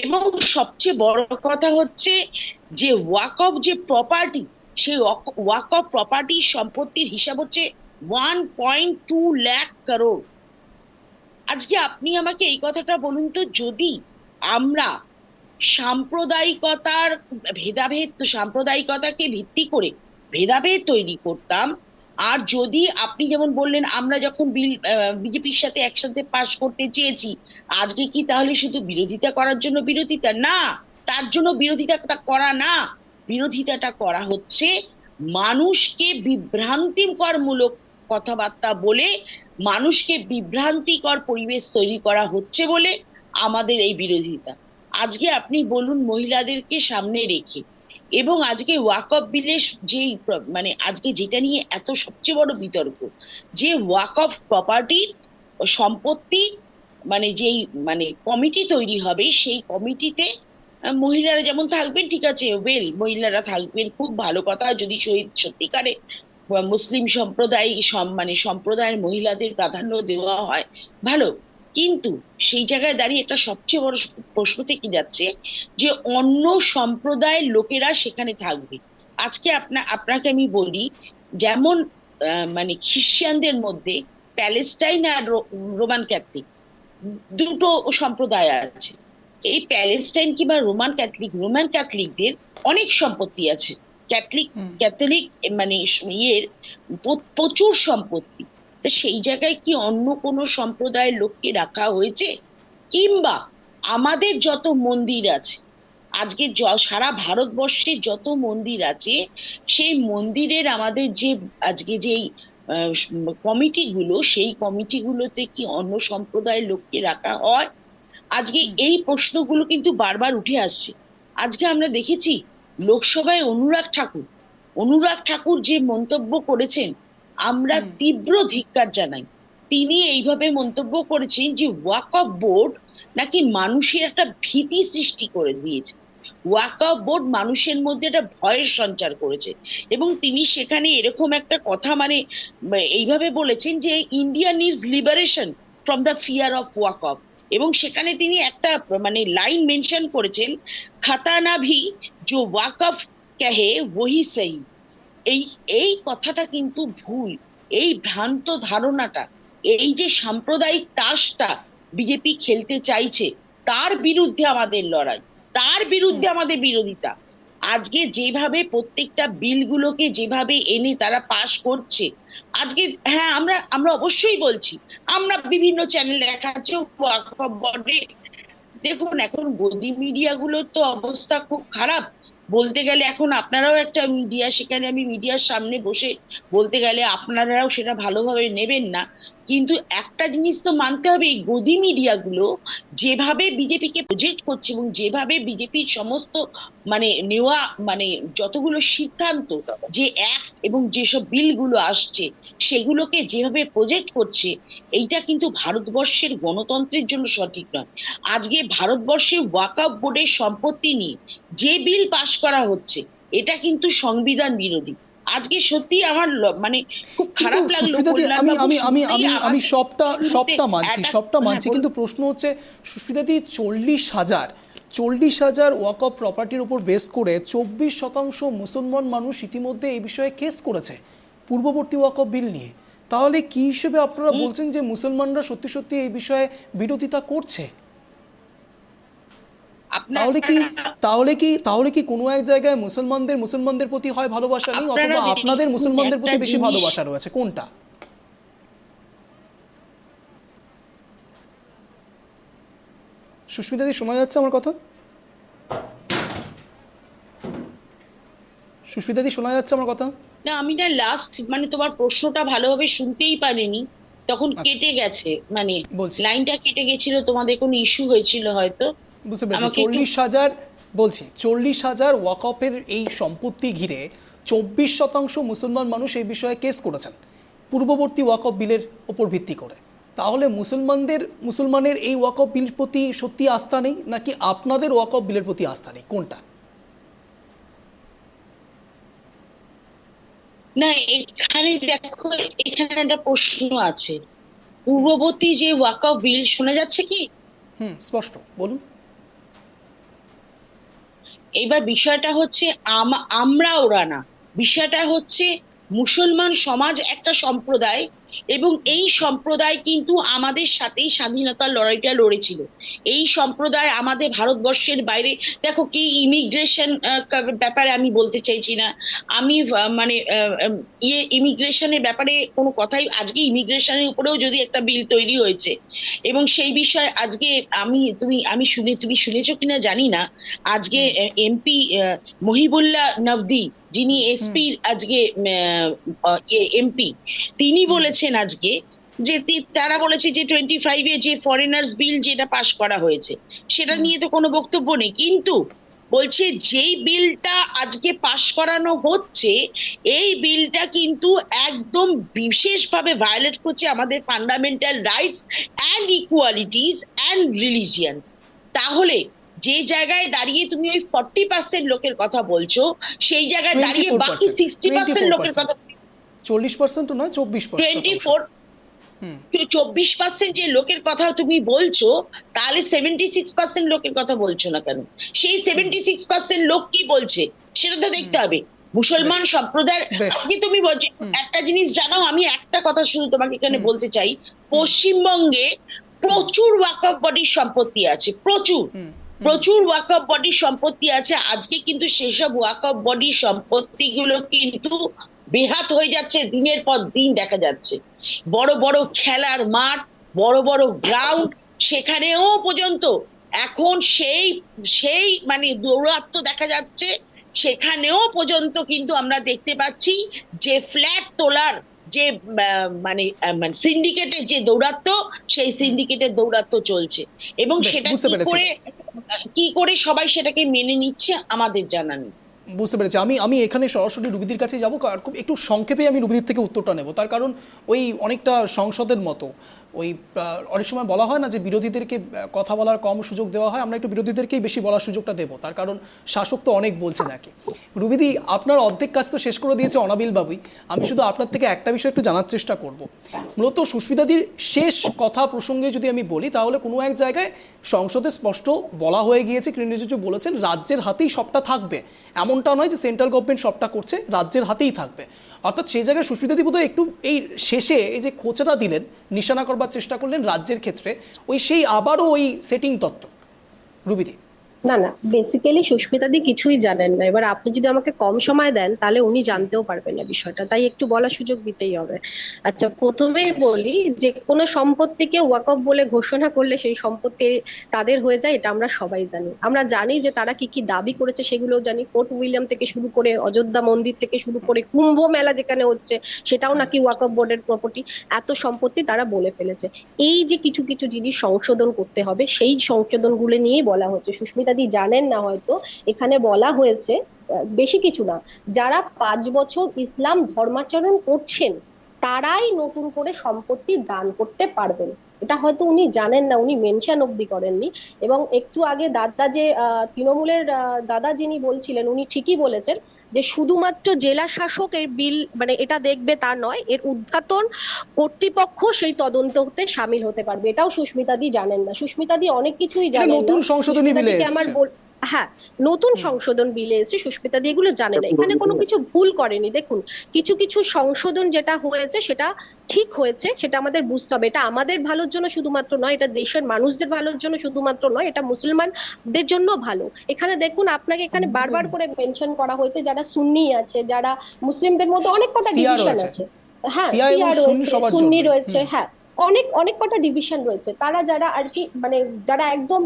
এবং সবচেয়ে বড় কথা হচ্ছে যে ওয়াকফ যে প্রপার্টি, সেই ওয়াকফ প্রপার্টি সম্পত্তির হিসাব হচ্ছে 1.2 লাখ কারোর। আজকে আপনি আমাকে এই কথাটা বলুন তো, যদি আমরা সাম্প্রদায়িকতার ভেদাভেদ, সাম্প্রদায়িকতাকে ভিত্তি করে ভেদাভেদ তৈরি করতাম, আর যদি আপনি যেমন বললেন আমরা যখন বিল বিজেপির সাথে একসাথে পাশ করতে চেয়েছি, আজকে কি তাহলে শুধু বিরোধিতা করার জন্য বিরোধিতা? না, তার জন্য বিরোধিতাটা করা না, বিরোধিতাটা করা হচ্ছে মানুষকে বিভ্রান্তিকর মূলক কথাবার্তা বলে, মানুষকে বিভ্রান্তিকর পরিবেশ তৈরি করা হচ্ছে বলে আমাদের এই বিরোধিতা। আজকে আপনি বলুন মহিলাদেরকে সামনে রেখে, এবং আজকে ওয়াকফ বিলের যেই মানে আজকে যেটা নিয়ে এত সবচেয়ে বড় বিতর্ক, যে ওয়াকফ প্রপার্টির সম্পত্তি মানে যেই মানে কমিটি তৈরি হবে, সেই কমিটিতে মহিলারা যেমন থাকবেন, ঠিক আছে, ওয়েল মহিলারা থাকবেন, খুব ভালো কথা। যদি সত্যিকারে মুসলিম সম্প্রদায় মানে সম্প্রদায়ের মহিলাদের প্রাধান্য দেওয়া হয়, ভালো। কিন্তু সেই জায়গায় দাঁড়িয়ে একটা সবচেয়ে বড় প্রশ্ন থেকে যাচ্ছে যে অন্য সম্প্রদায়ের লোকেরা সেখানে থাকবে। আজকে আপনাকে আমি বলি, যেমন মানে খ্রিস্টানদের মধ্যে প্যালেস্টাইন আর রোমান ক্যাথলিক দুটো সম্প্রদায় আছে। এই প্যালেস্টাইন কিংবা রোমান ক্যাথলিকদের অনেক সম্পত্তি আছে, ক্যাথলিক মানে ইয়ের প্রচুর সম্পত্তি। তা সেই জায়গায় কি অন্য কোনো সম্প্রদায়ের লোককে রাখা হয়েছে? কিংবা আমাদের যত মন্দির আছে আজকে, সারা ভারতবর্ষে যত মন্দির আছে, সেই মন্দিরের আমাদের যে আজকে যেই কমিটিগুলো, সেই কমিটিগুলোতে কি অন্য সম্প্রদায়ের লোককে রাখা হয়? আজকে এই প্রশ্নগুলো কিন্তু বারবার উঠে আসছে। আজকে আমরা দেখেছি লোকসভায় অনুরাগ ঠাকুর যে মন্তব্য করেছেন, আমরা তীব্র ধিক্কার জানাই। তিনি এইভাবে মন্তব্য করেছেন যে ওয়াকফ বোর্ড নাকি মানুষের একটা ভীতি সৃষ্টি করে দিয়েছে, ওয়াকফ বোর্ড মানুষের মধ্যে একটা ভয়ের সঞ্চার করেছে। এবং তিনি সেখানে এরকম একটা কথা মানে এইভাবে বলেছেন যে India needs liberation from the fear of Waqf. এবং সেখানে তিনি একটা মানে লাইন মেনশন করেছেন, খাতানা ভি जो ওয়াকফ কহে ওহি সহি। এই কথাটা কিন্তু ভুল, এই ভ্রান্ত ধারণাটা, এই যে সাম্প্রদায়িক তাসটা বিজেপি খেলতে চাইছে, তার বিরুদ্ধে আমাদের লড়াই, তার বিরুদ্ধে আমাদের বিরোধিতা। আজকে যেভাবে প্রত্যেকটা বিলগুলোকে যেভাবে এনে তারা পাশ করছে, আজকে হ্যাঁ আমরা অবশ্যই বলছি, আমরা বিভিন্ন চ্যানেল দেখাচ্ছি ওয়াকফ বোর্ডে। দেখুন এখন গদি মিডিয়া গুলোর তো অবস্থা খুব খারাপ বলতে গেলে। এখন আপনারাও একটা মিডিয়া, সেখানে আমি মিডিয়ার সামনে বসে বলতে গেলে আপনারাও সেটা ভালোভাবে নেবেন না। কিন্তু একটা জিনিস তো মানতে হবে, এই গদি মিডিয়াগুলো যেভাবে বিজেপিকে প্রজেক্ট করছে এবং যেভাবে বিজেপির সমস্ত মানে নেওয়া মানে যতগুলো সিদ্ধান্ত, যে অ্যাক্ট এবং যেসব বিলগুলো আসছে সেগুলোকে যেভাবে প্রজেক্ট করছে, এইটা কিন্তু ভারতবর্ষের গণতন্ত্রের জন্য সঠিক নয়। আজকে ভারতবর্ষে ওয়াকফ বোর্ডের সম্পত্তি নিয়ে যে বিল পাশ করা হচ্ছে, এটা কিন্তু সংবিধান বিরোধী। আজকে সত্যি আমার মানে খুব কিন্তু খারাপ লাগলো সুস্মিতাদি, আমি কল্যাণবাবু আমি আমি শুনতেই আমি আমি আমাকে সবটা এই মুহূর্তে সবটা মানছি, attack- সবটা হ্যাঁ, মানছি, বলুন। কিন্তু প্রশ্ন হচ্ছে সুস্মিতাদি, 40,000 ওয়াকফ প্রপার্টির উপর বেস করে 24% মুসলমান মানুষ ইতিমধ্যে এই বিষয়ে কেস করেছে পূর্ববর্তী ওয়াকফ বিল নিয়ে। তাহলে কি হিসেবে আপনারা বলছেন যে মুসলমানরা সত্যি সত্যি এই বিষয়ে বিরোধিতা করছে? তাহলে কি কোনো এক জায়গায় মুসলমানদের প্রতি হয় ভালোবাসা নেই, অথবা আপনারা আপনাদের দেখুন, মুসলমানদের প্রতি একটা বেশি জিনিস- ভালোবাসা রয়েছে, কোনটা? সুস্মিতাদি, শোনা যাচ্ছে আমার কথা? সুস্মিতাদি, শোনা যাচ্ছে আমার কথা? না, আমি না লাস্ট মানে তোমার প্রশ্নটা ভালোভাবে শুনতেই পারিনি, তখন আচ্ছা। কেটে গেছে, মানে বলছি। লাইনটা কেটে গেছিল, তোমাদের কোনো ইস্যু হয়েছিল হয়তো। বুঝতে পেরেছি। আমাকে একটু- 40,000 বলছি, 40,000 ওয়াকফের এই সম্পত্তি ঘিরে 24% মুসলমান মানুষ এই বিষয়ে কেস করেছেন পূর্ববর্তী ওয়াকফ বিলের ওপর ভিত্তি করে। তাহলে মুসলমানের এই ওয়াকফ বিলের প্রতি সত্যি আস্থা নেই, নাকি আপনাদের ওয়াকফ বিলের প্রতি আস্থা নেই, কোনটা? না, এখানে দেখো, এখানে একটা প্রশ্ন আছে। পূর্ববর্তী যে ওয়াকফ বিল, শোনা যাচ্ছে কি? স্পষ্ট বলুন। এবার বিষয়টা হচ্ছে আমরা ওরা না, বিষয়টা হচ্ছে মুসলমান সমাজ একটা সম্প্রদায়, এবং এই সম্প্রদায় কিন্তু আমাদের সাথেই স্বাধীনতার লড়াইটা লড়েছিল। এই সম্প্রদায় আমাদের ভারতবর্ষের বাইরে, দেখো কি ইমিগ্রেশন ব্যাপারে আমি বলতে চাইছি না, আমি মানে ইমিগ্রেশনের ব্যাপারে কোনো কথাই, আজকে ইমিগ্রেশনের উপরেও যদি একটা বিল তৈরি হয়েছে, এবং সেই বিষয়ে আজকে তুমি শুনেছো কিনা জানি না, আজকে এমপি মহিবুল্লাহ নবদি, যিনি এসপি আজকে এমপি, তিনি বলেছেন আজকে যে তারা বলেছে যে 25-এ যে ফরেনার্স বিল যেটা পাশ করা হয়েছে, সেটা নিয়ে তো কোনো বক্তব্য নেই, কিন্তু বলছে যেই বিলটা আজকে পাশ করানো হচ্ছে, এই বিলটা কিন্তু একদম বিশেষভাবে ভায়োলেট করছে আমাদের fundamental rights and equalities and religions. তাহলে যে জায়গায় দাঁড়িয়ে তুমি ওই 40% লোকের কথা বলছো, সেই জায়গায় দাঁড়িয়ে বাকি 60% লোকের কথা 40% নয়, 24%। 24% যে লোকের কথা তুমি বলছো, তাহলে 76% লোকের কথা বলছো না কেন? সেই 76% লোক কি বলছে সেটা তো দেখতে হবে। মুসলমান সম্প্রদায়ের আজকে তুমি বলছো একটা জিনিস জানো, আমি একটা কথা শুধু তোমাকে এখানে বলতে চাই, পশ্চিমবঙ্গে প্রচুর ওয়াকফ বডির সম্পত্তি আছে, প্রচুর ওয়াকফ বডির সম্পত্তি আছে। আজকে কিন্তু সেসব ওয়াকফ বডির সম্পত্তিগুলো কিন্তু বেহাত হয়ে যাচ্ছে, দিনের পর দিন দেখা যাচ্ছে। বড় বড় খেলার মাঠ, বড় বড় গ্রাউন্ড, সেখানেও পর্যন্ত এখন সেই সেই মানে দৌরাত্ম্য দেখা যাচ্ছে। সেখানেও পর্যন্ত কিন্তু আমরা দেখতে পাচ্ছি যে ফ্ল্যাট তোলার যে মানে সিন্ডিকেটের যে দৌরাত্ম্য, সেই সিন্ডিকেটের দৌরাত্ম্য চলছে, এবং সেটা কি করে সবাই সেটাকে মেনে নিচ্ছে আমাদের জানা নেই। বুঝতে পেরেছি। আমি এখানে সরাসরি রুবিদির কাছে যাবো, খুব একটু সংক্ষেপে আমি রুবিদির থেকে উত্তরটা নেব। তার কারণ ওই অনেকটা সংসদের মতো ওই অনেক সময় বলা হয় না যে বিরোধীদেরকে কথা বলার কম সুযোগ দেওয়া হয়, আমরা একটু বিরোধীদেরকেই বেশি বলার সুযোগটা দেবো, তার কারণ শাসক তো অনেক বলছে নাকি। রুবিদি, আপনার অর্ধেক কাজ তো শেষ করে দিয়েছে অনাবিল বাবুই, আমি শুধু আপনার থেকে একটা বিষয় একটু জানার চেষ্টা করব। মূলত সুস্মিতাদির শেষ কথা প্রসঙ্গে যদি আমি বলি, তাহলে কোনো এক জায়গায় সংসদে স্পষ্ট বলা হয়ে গিয়েছে, কিরণ রিজিজু বলেছেন রাজ্যের হাতেই সবটা থাকবে, এমনটা নয় যে সেন্ট্রাল গভর্নমেন্ট সবটা করছে, রাজ্যের হাতেই থাকবে। অর্থাৎ সেই জায়গায় সুস্মিতাদি বোধহয় একটু এই শেষে এই যে খোঁচাটা দিলেন, নিশানা করবার চেষ্টা করলেন রাজ্যের ক্ষেত্রে, ওই সেই আবারও ওই সেটিং তত্ত্ব। রুবিদি। না না, বেসিক্যালি সুস্মিতাদি কিছুই জানেন না। এবার আপনি যদি আমাকে কম সময় দেন তাহলে উনি জানতেও পারবেন না বিষয়টা, তাই একটু বলার সুযোগ দিতেই হবে। আচ্ছা, প্রথমেই বলি, যে কোনো সম্পত্তিকে ওয়াকফ বলে ঘোষণা করলে সেই সম্পত্তি তাদের হয়ে যায়, এটা আমরা সবাই জানি। আমরা জানি যে তারা কি কি দাবি করেছে, সেগুলোও জানি। ফোর্ট উইলিয়াম থেকে শুরু করে অযোধ্যা মন্দির থেকে শুরু করে কুম্ভ মেলা যেখানে হচ্ছে সেটাও নাকি ওয়াকফ বোর্ডের প্রপার্টি। এত সম্পত্তি তারা বলে ফেলেছে। এই যে কিছু কিছু জিনিস সংশোধন করতে হবে, সেই সংশোধনগুলো নিয়েই বলা হচ্ছে। সুস্মিতাদি জানেন না হয়তো, এখানে বলা হয়েছে বেশি কিছু না, যারা 5 বছর ইসলাম ধর্মাচরণ করছেন তারাই নতুন করে সম্পত্তি দান করতে পারবেন। এটা হয়তো উনি জানেন না, উনি মেনশন অব্দি করেননি। এবং একটু আগে দাদা যে তৃণমূলের দাদা যিনি বলছিলেন, উনি ঠিকই বলেছেন যে শুধুমাত্র জেলা শাসক এর বিল মানে এটা দেখবে তা নয়, এর উদ্ঘাটন কর্তৃপক্ষ সেই তদন্ততে সামিল হতে পারবে। এটাও সুস্মিতাদি জানেন না। সুস্মিতাদি অনেক কিছুই এটা জানেন না। নতুন সংশোধনী বিলে সুস্মিতাদিকে আমার এসছে। হ্যাঁ, নতুন সংশোধন বিলে এসেছে, সুস্মিতাদি এগুলো জানে না। এখানে কোনো কিছু ভুল করেনি। দেখুন, কিছু কিছু সংশোধন যেটা হয়েছে সেটা ঠিক হয়েছে, সেটা আমাদের বুঝতে হবে। এটা আমাদের ভালোর জন্য শুধুমাত্র নয়, এটা দেশের মানুষদের ভালোর জন্য শুধুমাত্র নয়, এটা মুসলমানদের জন্য ভালো। এখানে দেখুন, আপনাকে এখানে বারবার করে মেনশন করা হয়েছে যারা সুন্নি আছে, যারা মুসলিমদের মধ্যে অনেক কটা সিয়া ডিভিশন রয়েছে, আছে। হ্যাঁ, সিয়া এবং শিয়া সুন্নি রয়েছে, সবার সুন্নি জন্য। রয়েছে, হ্যাঁ, অনেক অনেক কটা ডিভিশন রয়েছে। তারা যারা আর কি মানে যারা একদম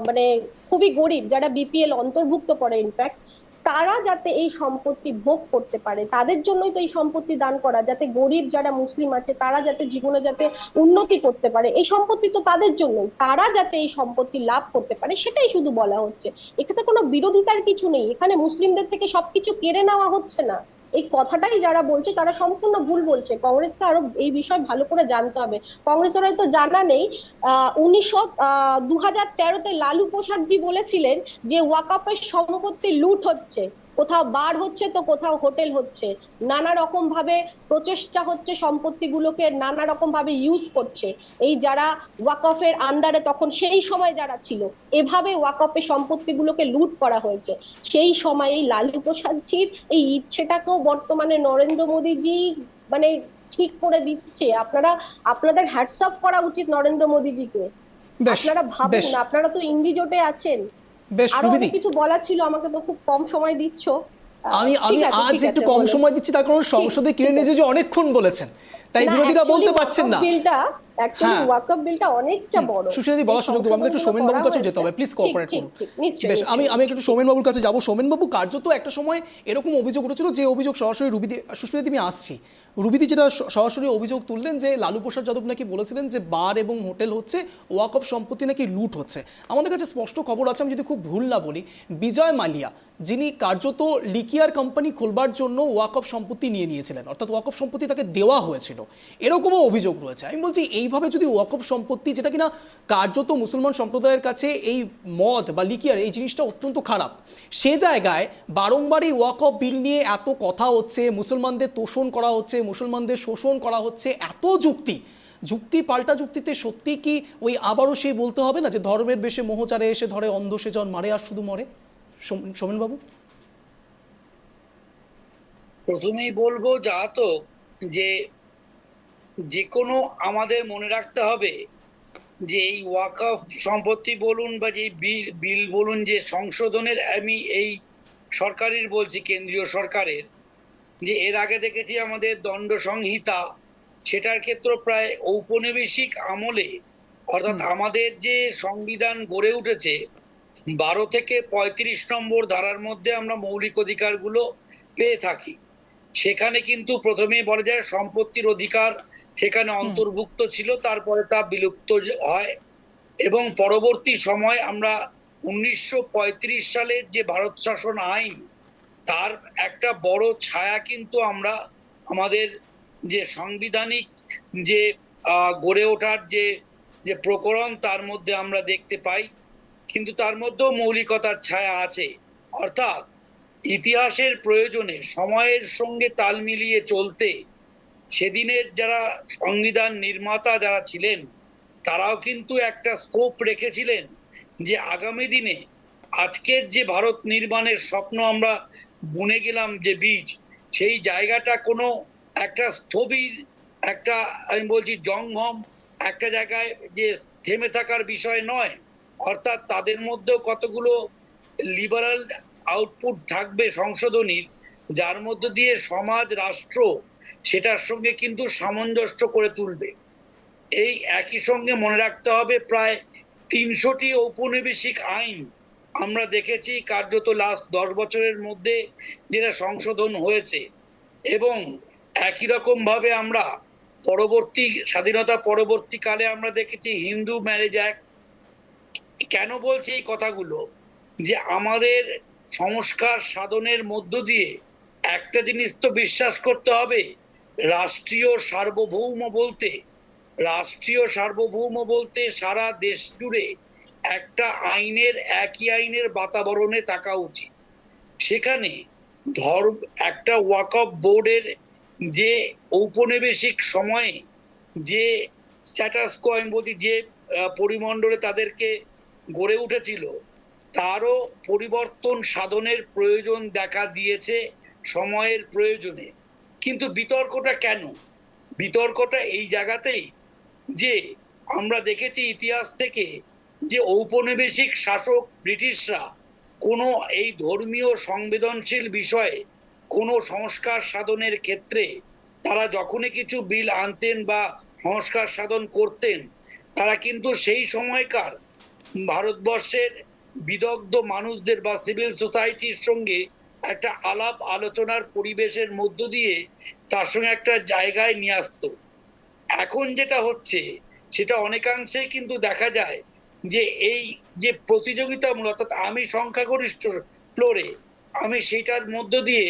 মানে খুবই গরিব, যারা বিপিএল অন্তর্ভুক্ত পড়ে ইনফ্যাক্ট, তারা যাতে এই সম্পত্তি ভোগ করতে পারে, তাদের জন্যই তো এই সম্পত্তি দান করা, যাতে গরিব যারা মুসলিম আছে তারা যাতে জীবনে যাতে উন্নতি করতে পারে। এই সম্পত্তি তো তাদের জন্যই, তারা যাতে এই সম্পত্তি লাভ করতে পারে সেটাই শুধু বলা হচ্ছে। এখানে কোনো বিরোধিতার কিছু নেই। এখানে মুসলিমদের থেকে সবকিছু কেড়ে নেওয়া হচ্ছে না। এই কথাটাই যারা বলছে তারা সম্পূর্ণ ভুল বলছে। কংগ্রেসকে আরো এই বিষয় ভালো করে জানতে হবে। কংগ্রেসের হয়তো জানা নেই, 2013-তে লালু প্রসাদ জি বলেছিলেন যে ওয়াকফের সম্পত্তি লুট হচ্ছে, কোথাও বার হচ্ছে তো কোথাও হোটেল হচ্ছে, নানা রকম ভাবে প্রচেষ্টা হচ্ছে, সম্পত্তিগুলোকে নানা রকম ভাবে ইউজ করছে এই যারা ওয়াকফের আন্ডারে তখন সেই সময় যারা ছিল, এভাবে ওয়াকফের সম্পত্তিগুলোকে লুট করা হয়েছে। সেই সময় এই লালু প্রসাদ জির এই ইচ্ছেটাকেও বর্তমানে নরেন্দ্র মোদীজি মানে ঠিক করে দিচ্ছে। আপনারা আপনাদের হ্যাটসঅ্যাপ করা উচিত নরেন্দ্র মোদীজিকে। বেশ, আপনারা বেশ, ভাবুন, আপনারা তো ইন্ডি জোটে আছেন। বেশ আরো রুবিদি, অনেক কিছু বলার ছিল, আমাকে তো খুব কম সময় দিচ্ছ। আমি ঠিক আমি আছে, আজ ঠিক একটু আছে, কম বলো। সময় দিচ্ছি, তার কারণ সংসদে কিনে নিয়েছে যে অনেকক্ষণ বলেছেন, তাই না, বিরোধীরা বলতে পারছেন না। অ্যাকচুয়ালি হ্যাঁ, ওয়াকফ বিলটা অনেকটা বড়। সুশীলাদি বলার সুযোগ দেবো, আমাকে একটু সোমেন বাবুর কাছেও যেতে হবে, প্লিজ কোঅপারেট করুন। নিশ্চয়ই বেশ, আমি নিশ্চয়ই আমি একটু সোমেন বাবুর কাছে যাবো। সোমেন বাবু, কার্যত একটা সময় এরকম অভিযোগ উঠেছিল, যে অভিযোগ সরাসরি রুবিদি, সুস্মিতা আমি আসছি, রুবিদি যেটা সরাসরি অভিযোগ তুললেন যে লালু প্রসাদ যাদব নাকি বলেছিলেন যে বার এবং হোটেল হচ্ছে, ওয়াকফ সম্পত্তি নাকি লুট হচ্ছে। আমাদের কাছে স্পষ্ট খবর আছে, আমি যদি খুব ভুল না বলি, বিজয় মালিয়া যিনি কার্যত লিকিয়ার কোম্পানি খোলবার জন্য ওয়াকফ সম্পত্তি নিয়ে নিয়েছিলেন, অর্থাৎ ওয়াকফ সম্পত্তি তাকে দেওয়া হয়েছিল, এরকমও অভিযোগ রয়েছে। আমি বলছি এইভাবে যদি ওয়াকফ সম্পত্তি, যেটা কিনা কার্যত মুসলমান সম্প্রদায়ের কাছে এই মদ বা লিকিয়ার এই জিনিসটা অত্যন্ত খারাপ, সে জায়গায় বারংবার এই ওয়াকফ বিল নিয়ে এত কথা হচ্ছে, মুসলমানদের তোষণ করা হচ্ছে, মুসলমানদের শোষণ করা হচ্ছে, এত যুক্তি পাল্টা যুক্তিতে সত্যি কি ওই আবারও সেই বলতে হবে না যে ধর্মের বেশে মোহচারে এসে ধরে অন্ধ সেজন মারে আর শুধু মরে? সোমেন বাবু, প্রথমেই বলবো তো যে যে কোনো আমাদের মনে রাখতে হবে যে এই ওয়াকফ সম্পত্তি বলুন বা যে বিল বলুন, যে সংশোধনের, আমি এই সরকারের বলছি, কেন্দ্রীয় সরকারের, যে এর আগে দেখেছি আমাদের দণ্ড সংহিতা, সেটার ক্ষেত্রে প্রায় ঔপনিবেশিক আমলে, অর্থাৎ আমাদের যে সংবিধান গড়ে উঠেছে 12 থেকে 35 নম্বর ধারার মধ্যে আমরা মৌলিক অধিকারগুলো পেয়ে থাকি। সেখানে কিন্তু প্রথমেই বলা যায় সম্পত্তির অধিকার সেখানে অন্তর্ভুক্ত ছিল, তারপরে তা বিলুপ্ত হয় এবং পরবর্তী সময় আমরা 1935 সালের যে ভারত শাসন আইন, তার একটা বড় ছায়া কিন্তু আমরা আমাদের যে সাংবিধানিক যে গড়ে ওঠার যে প্রকরণ তার মধ্যে আমরা দেখতে পাই। কিন্তু তার মধ্যেও মৌলিকতার ছায়া আছে, অর্থাৎ ইতিহাসের প্রয়োজনে সময়ের সঙ্গে তাল মিলিয়ে চলতে সেদিনের যারা সংবিধান নির্মাতা যারা ছিলেন তারাও কিন্তু একটা স্কোপ রেখেছিলেন যে আগামী দিনে আজকের যে ভারত নির্মাণের স্বপ্ন আমরা বুনে গেলাম যে বীজ, সেই জায়গাটা কোনো একটা স্থবির একটা, আমি বলছি জঙ্গম একটা জায়গায় যে থেমে থাকার বিষয় নয়। অর্থাৎ তাদের মধ্যেও কতগুলো লিবারাল আউটপুট থাকবে সংশোধনীর, যার মধ্য দিয়ে সমাজ রাষ্ট্র সেটার সঙ্গে কিন্তু সামঞ্জস্য করে তুলবে। এই একই সঙ্গে মনে রাখতে হবে প্রায় 300টি ঔপনিবেশিক আইন আমরা দেখেছি কার্যত লাস্ট 10 বছরের মধ্যে যেটা সংশোধন হয়েছে, এবং একই রকম ভাবে আমরা পরবর্তী স্বাধীনতা পরবর্তীকালে আমরা দেখেছি হিন্দু ম্যারেজ অ্যাক্ট। কেন বলছি এই কথাগুলো, যে আমাদের সংস্কার সাধনের মধ্য দিয়ে একটা জিনিস তো বিশ্বাস করতে হবে, রাষ্ট্রীয় সার্বভৌম বলতে সারা দেশ জুড়ে একটা একই আইনের বাতাবরণে থাকা উচিত। সেখানে ধর্ম একটা ওয়াকফ বোর্ডের যে ঔপনিবেশিক সময়ে যে স্ট্যাটাস কো, আমি বলছি যে পরিমণ্ডলে তাদেরকে গড়ে উঠেছিল, তারও পরিবর্তন সাধনের প্রয়োজন দেখা দিয়েছে সময়ের প্রয়োজনে। কিন্তু বিতর্কটা কেন? বিতর্কটা এই জায়গাতেই যে আমরা দেখেছি ইতিহাস থেকে যে ঔপনিবেশিক শাসক ব্রিটিশরা কোনো এই ধর্মীয় সংবেদনশীল বিষয়ে কোনো সংস্কার সাধনের ক্ষেত্রে তারা যখনই কিছু বিল আনতেন বা সংস্কার সাধন করতেন, তারা কিন্তু সেই সময়কার ভারতবর্ষের বিদগ্ধ মানুষদের বা সিভিল সোসাইটির সঙ্গে একটা আলাপ আলোচনার পরিবেশের মধ্য দিয়ে তার সঙ্গে একটা জায়গায় নিয়ে আসতো। এখন যেটা হচ্ছে সেটা অনেকাংশেই কিন্তু দেখা যায় যে এই যে প্রতিযোগিতামূলক, অর্থাৎ আমি সংখ্যাগরিষ্ঠ ফ্লোরে, আমি সেটার মধ্য দিয়ে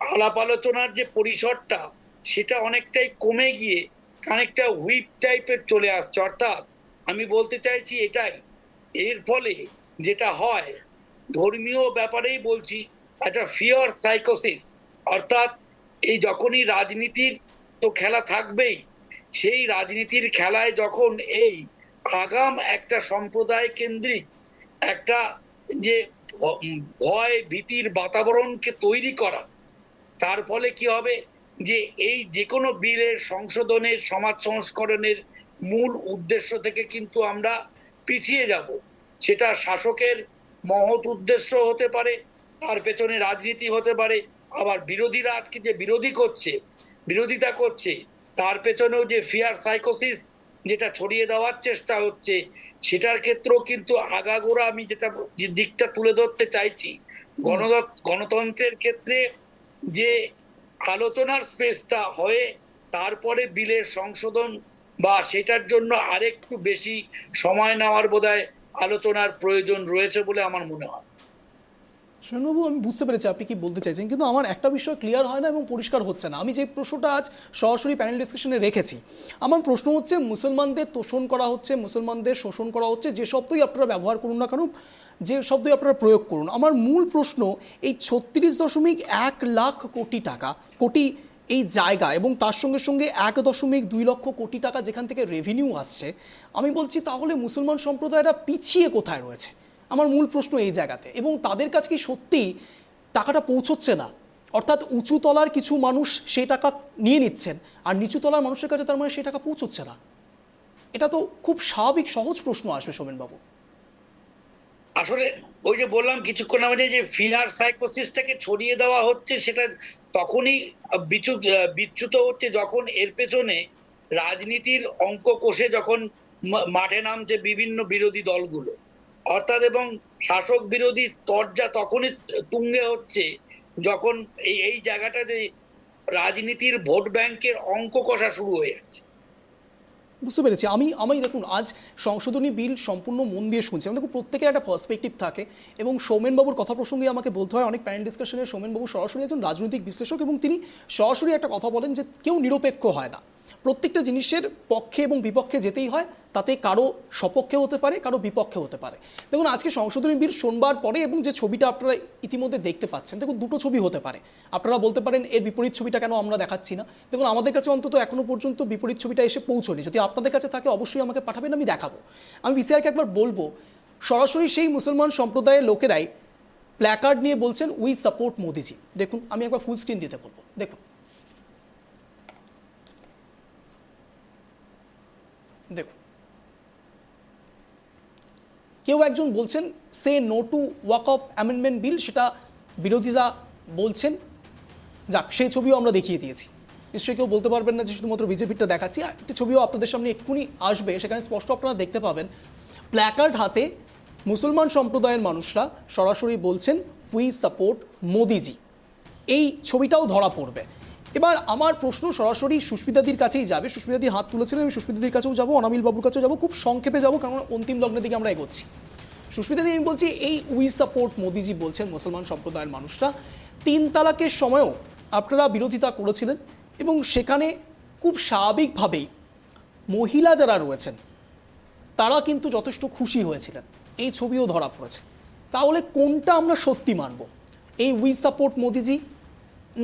আলাপ আলোচনার যে পরিসরটা সেটা অনেকটাই কমে গিয়ে খানিকটা হুইপ টাইপের চলে আসছে। অর্থাৎ আমি বলতে চাইছি এটাই, এর ফলে যেটা হয় ধর্মীয় ব্যাপারেই বলছি, একটা ফিয়ার সাইকোসিস, অর্থাৎ এই যখনই রাজনীতির তো খেলা থাকবেই, সেই রাজনীতির খেলায় যখন এই আগাম একটা সম্প্রদায় কেন্দ্রিক একটা যে ভয় ভীতির বাতাবরণকে তৈরি করা, তার ফলে কি হবে যে এই যে কোনো বিলের সংশোধনের সমাজ সংস্করণের মূল উদ্দেশ্য থেকে কিন্তু আমরা পিছিয়ে যাব। সেটা শাসকের মহৎ উদ্দেশ্য হতে পারে, তার পেছনে রাজনীতি হতে পারে, আবার বিরোধীরা আজকে যে বিরোধিতা করছে তার পেছনেও যে ফিয়ার সাইকোসিস যেটা ছড়িয়ে দেওয়ার চেষ্টা হচ্ছে, সেটার ক্ষেত্রেও কিন্তু আগাগোড়া আমি যেটা দিকটা তুলে ধরতে চাইছি, গণতন্ত্রের ক্ষেত্রে যে আলোচনার স্পেসটা হয়ে তারপরে বিলের সংশোধন বা সেটার জন্য আরেকটু বেশি সময় নেওয়ার বোধহয় আলোচনার প্রয়োজন রয়েছে বলে আমার মনে হয়। সোমেনবাবু, আমি বুঝতে পেরেছি আপনি কি বলতে চাইছেন, কিন্তু আমার একটা বিষয় ক্লিয়ার হয় না এবং পরিষ্কার হচ্ছে না। আমি যে প্রশ্নটা আজ সরাসরি প্যানেল ডিসকাশনে রেখেছি, আমার প্রশ্ন হচ্ছে মুসলমানদের তোষণ করা হচ্ছে, মুসলমানদের শোষণ করা হচ্ছে, যে শব্দই আপনারা ব্যবহার করুন না কেন, যে শব্দই আপনারা প্রয়োগ করুন, আমার মূল প্রশ্ন এই 36.1 লাখ কোটি টাকা এই জায়গা এবং তার সঙ্গে সঙ্গে 1.2 লক্ষ কোটি টাকা যেখান থেকে রেভিনিউ আসছে, আমি বলছি তাহলে মুসলমান সম্প্রদায়রা পিছিয়ে কোথায় রয়েছে? আমার মূল প্রশ্ন এই জায়গাতে। এবং তাদের কাছে কি সত্যিই টাকাটা পৌঁছচ্ছে না? অর্থাৎ উঁচু তলার কিছু মানুষ সেই টাকা নিয়ে নিচ্ছেন আর নিচু তলার মানুষের কাছে তার মানে সেই টাকা পৌঁছচ্ছে না? এটা তো খুব স্বাভাবিক সহজ প্রশ্ন আসবে সোমেনবাবু। আসলে ওই যে বললাম কিছুক্ষণ আগে যে ফিয়ার সাইকোসিসটাকে ছড়িয়ে দেওয়া হচ্ছে, সেটা তখনই বিচ্যুত হচ্ছে যখন এর পেছনে রাজনীতির অঙ্ক কষে যখন মাঠে নামছে বিভিন্ন বিরোধী দলগুলো, অর্থাৎ এবং শাসক বিরোধী তরজা তখনই তুঙ্গে হচ্ছে যখন এই জায়গাটাতে রাজনীতির ভোট ব্যাংকের অঙ্ক কষা শুরু হয়ে যাচ্ছে। বুঝতে পেরেছি। আমি দেখুন, আজ সংশোধনী বিল সম্পূর্ণ মন দিয়ে শুনছিলাম। দেখুন, প্রত্যেকের একটা পার্সপেক্টিভ থাকে এবং সৌমেনবাবুর কথা প্রসঙ্গে আমাকে বলতে হয়, অনেক প্যানেল ডিসকাশনে সৌমেনবাবু সরাসরি একজন রাজনৈতিক বিশ্লেষক এবং তিনি সরাসরি একটা কথা বলেন যে কেউ নিরপেক্ষ হয় না, প্রত্যেকটা জিনিসের পক্ষে এবং বিপক্ষে যেতেই হয়, তাতে কারো সপক্ষে হতে পারে, কারো বিপক্ষে হতে পারে। দেখুন, আজকে সংশোধনী বিল শোনবার পরে এবং যে ছবিটা আপনারা ইতিমধ্যে দেখতে পাচ্ছেন, দেখুন দুটো ছবি হতে পারে। আপনারা বলতে পারেন এর বিপরীত ছবিটা কেন আমরা দেখাচ্ছি না। দেখুন, আমাদের কাছে অন্তত এখনো পর্যন্ত বিপরীত ছবিটা এসে পৌঁছয়নি। যদি আপনাদের কাছে থাকে অবশ্যই আমাকে পাঠাবেন, আমি দেখাবো। আমি ভিসিআরকে একবার বলবো, সরাসরি সেই মুসলমান সম্প্রদায়ের লোকেরাই প্ল্যাকার্ড নিয়ে বলছেন উই সাপোর্ট মোদিজি। দেখুন, আমি একবার ফুল স্ক্রিন দিতে বলবো। দেখুন দেখুন কেউ একজন বলছেন সে no to Waqf amendment bill, সেটা বিরোধীরা বলছেন। যাক, সেই ছবিও আমরা দেখিয়ে দিয়েছি। নিশ্চয়ই কেউ বলতে পারবেন না যে শুধুমাত্র বিজেপিটা দেখাচ্ছি। আর একটি ছবিও আপনাদের সামনে এক্ষুনি আসবে, সেখানে স্পষ্ট আপনারা দেখতে পাবেন প্ল্যাকার্ড হাতে মুসলমান সম্প্রদায়ের মানুষরা সরাসরি বলছেন উই সাপোর্ট মোদিজি। এই ছবিটাও ধরা পড়বে। এবার আমার প্রশ্ন সরাসরি সুস্মিতাদির কাছেই যাবে। সুস্মিতাদি হাত তুলেছিলেন, আমি সুস্মিতাদির কাছেও যাবো, অনামিল বাবুর কাছেও যাবো, খুব সংক্ষেপে যাবো কারণ অন্তিম লগ্নের দিকে আমরা এগোচ্ছি। সুস্মিতাদি, আমি বলছি এই উই সাপোর্ট মোদিজি বলছেন মুসলমান সম্প্রদায়ের মানুষরা, 3 তালাকের সময়ও আপনারা বিরোধিতা করেছিলেন এবং সেখানে খুব স্বাভাবিকভাবেই মহিলা যারা রয়েছেন তারা কিন্তু যথেষ্ট খুশি হয়েছিলেন। এই ছবিও ধরা পড়েছে। তাহলে কোনটা আমরা সত্যি মানব, এই উই সাপোর্ট মোদিজি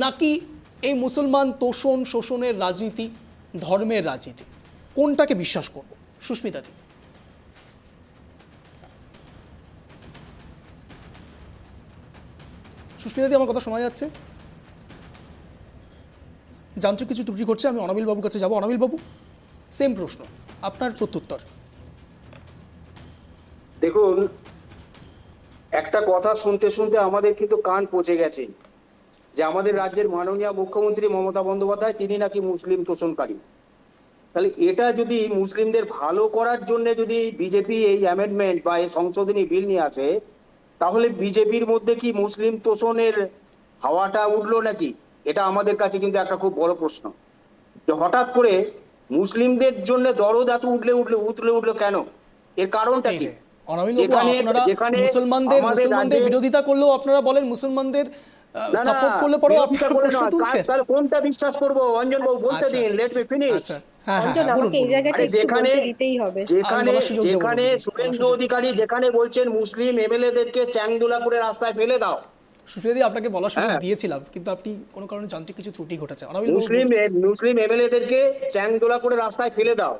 নাকি এই মুসলমান তোষণ শোষণের রাজনীতি, ধর্মের রাজনীতি? কোনটাকে বিশ্বাস করব? সুস্মিতাদি। সুস্মিতাদি, আমার কথা শোনা যাচ্ছে? যান্ত্রিক কিছু ত্রুটি ঘটছে, আমি অনামিল বাবুর কাছে যাবো। অনামিল বাবু, সেম প্রশ্ন, আপনার প্রত্যুত্তর। দেখুন, একটা কথা শুনতে শুনতে আমাদের কিন্তু কান পচে গেছে যে আমাদের রাজ্যের মাননীয় মুখ্যমন্ত্রী মমতা বন্দ্যোপাধ্যায় তিনি নাকি মুসলিম তোষণকারী। তাহলে এটা যদি মুসলিমদের ভালো করার জন্য যদি বিজেপি এই অ্যামেন্ডমেন্ট বা এই সংশোধনী বিল নিয়ে আসে, তাহলে বিজেপির মধ্যে কি মুসলিম তোষণের হাওয়াটা উঠলো নাকি? এটা আমাদের কাছে কিন্তু একটা খুব বড় প্রশ্ন, যে হঠাৎ করে মুসলিমদের জন্য দরদ এত উঠলো কেন? এর কারণটা কি? মুসলমানদের বিরোধিতা করলেও আপনারা বলেন মুসলমানদের সাপোর্ট করলে পরেও আপনারা প্রশ্ন তুলছেন। তাহলে কোনটা বিশ্বাস করব? অঞ্জন বাবু বলতে দিন, লেট মি ফিনিশ। যেখানে শুভেন্দু অধিকারী যেখানে বলছেন মুসলিম এমএলএদেরকে চ্যাংদোলা করে রাস্তায় ফেলে দাও। সুস্মিতাদি, আপনাকে বলার সুযোগ দিয়েছিলাম কিন্তু আপনি কোনো কারণে যান্ত্রিক কিছু ত্রুটি ঘটেছে। মুসলিম এমএলএদেরকে চ্যাংদোলা করে রাস্তায় ফেলে দাও।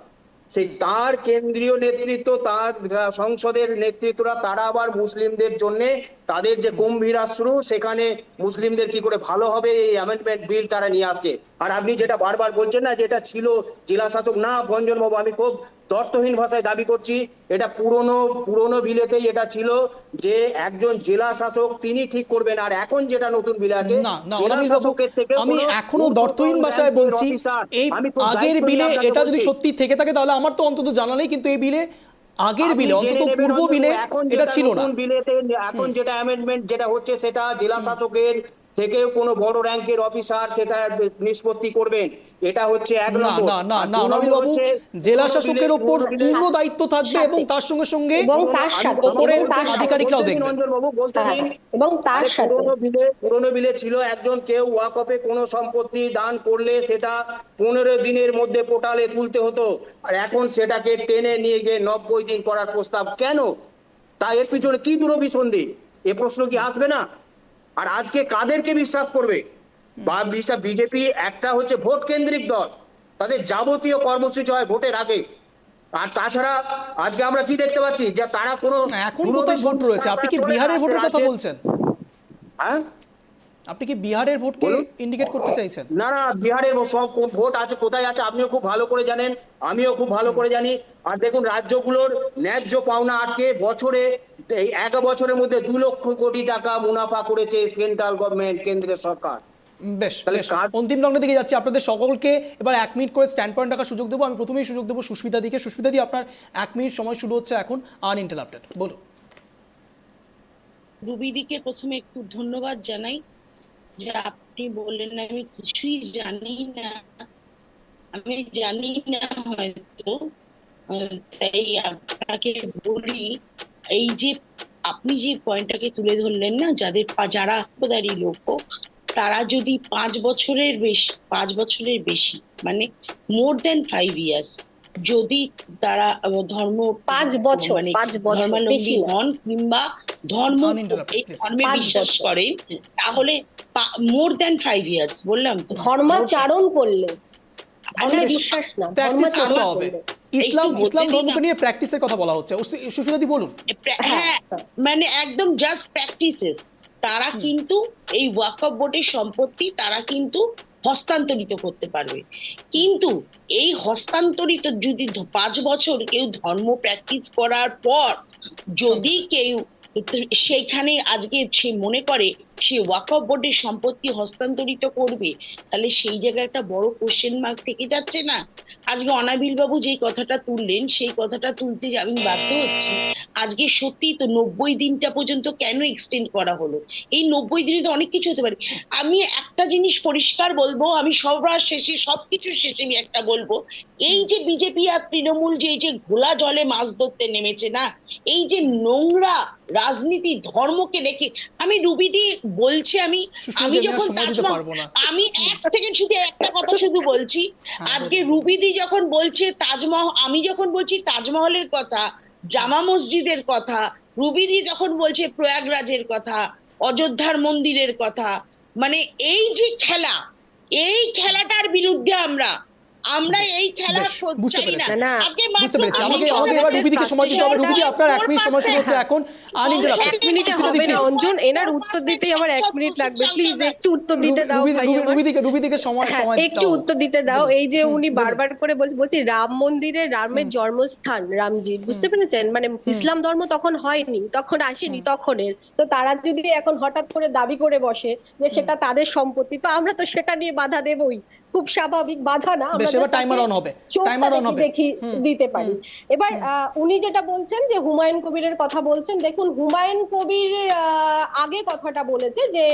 সেই তার কেন্দ্রীয় নেতৃত্ব, তার সংসদের নেতৃত্বরা তারা আবার মুসলিমদের জন্য তাদের যে গম্ভীরাশ্রু, সেখানে মুসলিমদের কি করে ভালো হবে এই অ্যামেন্ডমেন্ট বিল তারা নিয়ে আসছে। আর আপনি যেটা বারবার বলছেন না যেটা ছিল জেলা শাসক, না ভঞ্জন বাবু, আমি খুব তর্কহীন ভাষায় দাবি করছি এটা পুরনো বিলেতেই এটা ছিল যে একজন জেলা শাসক তিনি ঠিক করবেন। আর এখন যেটা নতুন বিলে আছে জেলা শাসকের থেকে আমি এখনো দর্থহীন ভাষায় বলছি, এই আগের বিলে এটা যদি সত্যি থেকে থাকে তাহলে আমার তো অন্তত জানা নেই, কিন্তু এই বিলে আগের বিলে অন্তত পূর্ব বিলে এটা ছিল না। এখন যেটা অ্যামেন্ডমেন্ট যেটা হচ্ছে সেটা জেলা শাসকের থেকে কোনো বড় র্যাঙ্কের অফিসার সেটা নিষ্পত্তি করবেন। এটা হচ্ছে এক নম্বর। জেলা শাসকের উপর পূর্ণ দায়িত্ব থাকবে এবং তার সঙ্গে সঙ্গে উপরের আধিকারিকরাও দেখবেন। এবং তার সাথে পুরনো বিলে ছিল একজন কেউ ওয়াকফে কোনো সম্পত্তি দান করলে সেটা 15 দিনের মধ্যে পোর্টালে তুলতে হতো, আর এখন সেটাকে টেনে নিয়ে গিয়ে 90 দিন করার প্রস্তাব কেন? তা এর পিছনে কি দুরভিসন্ধি? এ প্রশ্ন কি আসবে না? আর আজকে কাদেরকে বিশ্বাস করবে? বা বিজেপি একটা হচ্ছে ভোট কেন্দ্রিক দল, তাদের যাবতীয় কর্মসূচি হয় ভোটের আগে। আর তাছাড়া আজকে আমরা কি দেখতে পাচ্ছি যে তারা কোনো এখন কোথায় ভোট রয়েছে? আপনি কি বিহারের ভোটের কথা বলছেন? হ্যাঁ, আপনি কি বিহারের ভোটকে ইন্ডিকেট করতে চাইছেন? না, বিহারের সব ভোট আছে, কোথায় আছে আপনিও খুব ভালো করে জানেন, আমিও খুব ভালো করে জানি। আর দেখুন, রাজ্যগুলোর ন্যায্য পাওনা আটকে বছরে এই 1 বছরের মধ্যে 2 লক্ষ কোটি টাকা মুনাফা করেছে সেন্ট্রাল গভর্নমেন্ট, কেন্দ্রের সরকার। বেশ, অন্তিম লগ্নের দিকে যাচ্ছি। আপনাদের সকলকে এবার 1 মিনিট করে স্ট্যান্ড পয়েন্ট রাখার সুযোগ দেবো। আমি প্রথমেই সুযোগ দেবো সুস্মিতাদিকে। সুস্মিতাদি, আপনার 1 মিনিট সময় শুরু হচ্ছে এখন, আনইন্টারাপ্টেড, বলুন। রুবিদিকে প্রথমে একটু ধন্যবাদ জানাই যে আপনি বললেন আমি কিছুই জানি না, আমি জানি না হয়তো, তাই আপনাকে বলি এই যে আপনি যে পয়েন্টটাকে তুলে ধরলেন না, যারা হকদারি লোক তারা যদি 5 বছরের বেশি মানে মোর দেন 5 ইয়ার্স যদি তারা ধর্ম 5 বছর মানে 5 বছর ধর্মাবলম্বী হন কিংবা ধর্মে বিশ্বাস করেন, তাহলে মোর দেন 5 ইয়ার্স বললাম তো, ধর্মাচরণ করলে বিশ্বাস না, প্র্যাকটিস করতে হবে। ইসলাম ধর্মকে নিয়ে প্র্যাকটিসের কথা বলা হচ্ছে। সুস্মিতাদি বলুন। হ্যাঁ, মানে একদম জাস্ট প্র্যাকটিসেস। তারা কিন্তু এই ওয়াকফ বোর্ডের সম্পত্তি তারা কিন্তু হস্তান্তরিত করতে পারবে, কিন্তু এই হস্তান্তরিত যদি 5 বছর কেউ ধর্ম প্র্যাকটিস করার পর যদি কেউ সেইখানে আজকে সে মনে করে সে ওয়াকফ বোর্ডের সম্পত্তি হস্তান্তরিত করবে, তাহলে সেই জায়গায় একটা বড় কোশ্চেন মার্ক থেকে যাচ্ছে না? আজকে অনাবিল বাবু যেই কথাটা তুললেন, সেই কথাটা তুলতে আমি বাধ্য হচ্ছি। আজকে সত্যি তো 90 দিনটা পর্যন্ত কেন এক্সটেন্ড করা হলো? এই 90 দিনে তো অনেক কিছু হতে পারে। আমি একটা জিনিস পরিষ্কার বলবো, আমি সবার শেষে, সবকিছু শেষে আমি একটা বলবো, এই যে বিজেপি আর তৃণমূল যে এই যে ঘোলা জলে মাছ ধরতে নেমেছে না, এই যে নোংরা রাজনীতি ধর্মকে রেখে, আমি রুবিদি বলছি, আমি সুস্মিতা, আমি আর যখন সময় দিতে পারবো না। আমি এক সেকেন্ড শুধু একটা কথা শুধু বলছি, আজকে রুবিদি যখন বলছে তাজমহল, আমি যখন বলছি তাজমহলের কথা, জামা মসজিদের কথা, রুবিদি যখন বলছে প্রয়াগরাজের কথা, অযোধ্যার মন্দিরের কথা, মানে এই যে খেলা, এই খেলাটার বিরুদ্ধে আমরা এই খেলা বেশ, বুঝতে চাই পেরেছি। না। আজকে বুঝতে পেরেছি। মাত্র আমাকে এবার রুবিদিকে সময় দিতে হবে। রুবিদি, আপনার 1 মিনিট সময় শুরু হচ্ছে এখন, আনইন্টারাপ্টেড। 1 মিনিটে হবে না অঞ্জন, এনার উত্তর দিতেই আমার 1 মিনিট লাগবে, প্লিজ একটু উত্তর দিতে দাও ভাই আমার। রুবিদিকে সময় হ্যাঁ, সময় একটু দাও। উত্তর দিতে দাও। এই যে উনি বারবার করে বলছি রাম মন্দিরে, রামের জন্মস্থান রামজির, বুঝতে পেরেছেন? মানে ইসলাম ধর্ম তখন হয়নি, তখন আসেনি তখনের, তো তারা যদি এখন হঠাৎ করে দাবি করে বসে যে সেটা তাদের সম্পত্তি, তো আমরা তো সেটা নিয়ে বাধা দেবই, খুব স্বাভাবিক, বাধা না, বেশ, আমরা এবার টাইমার অন হবে, টাইমার অন হবে। দেখি দিতে পারি। এবার উনি যেটা বলছেন যে হুমায়ুন কবিরের কথা বলছেন, দেখুন হুমায়ুন কবির আগে কথাটা বলেছে যে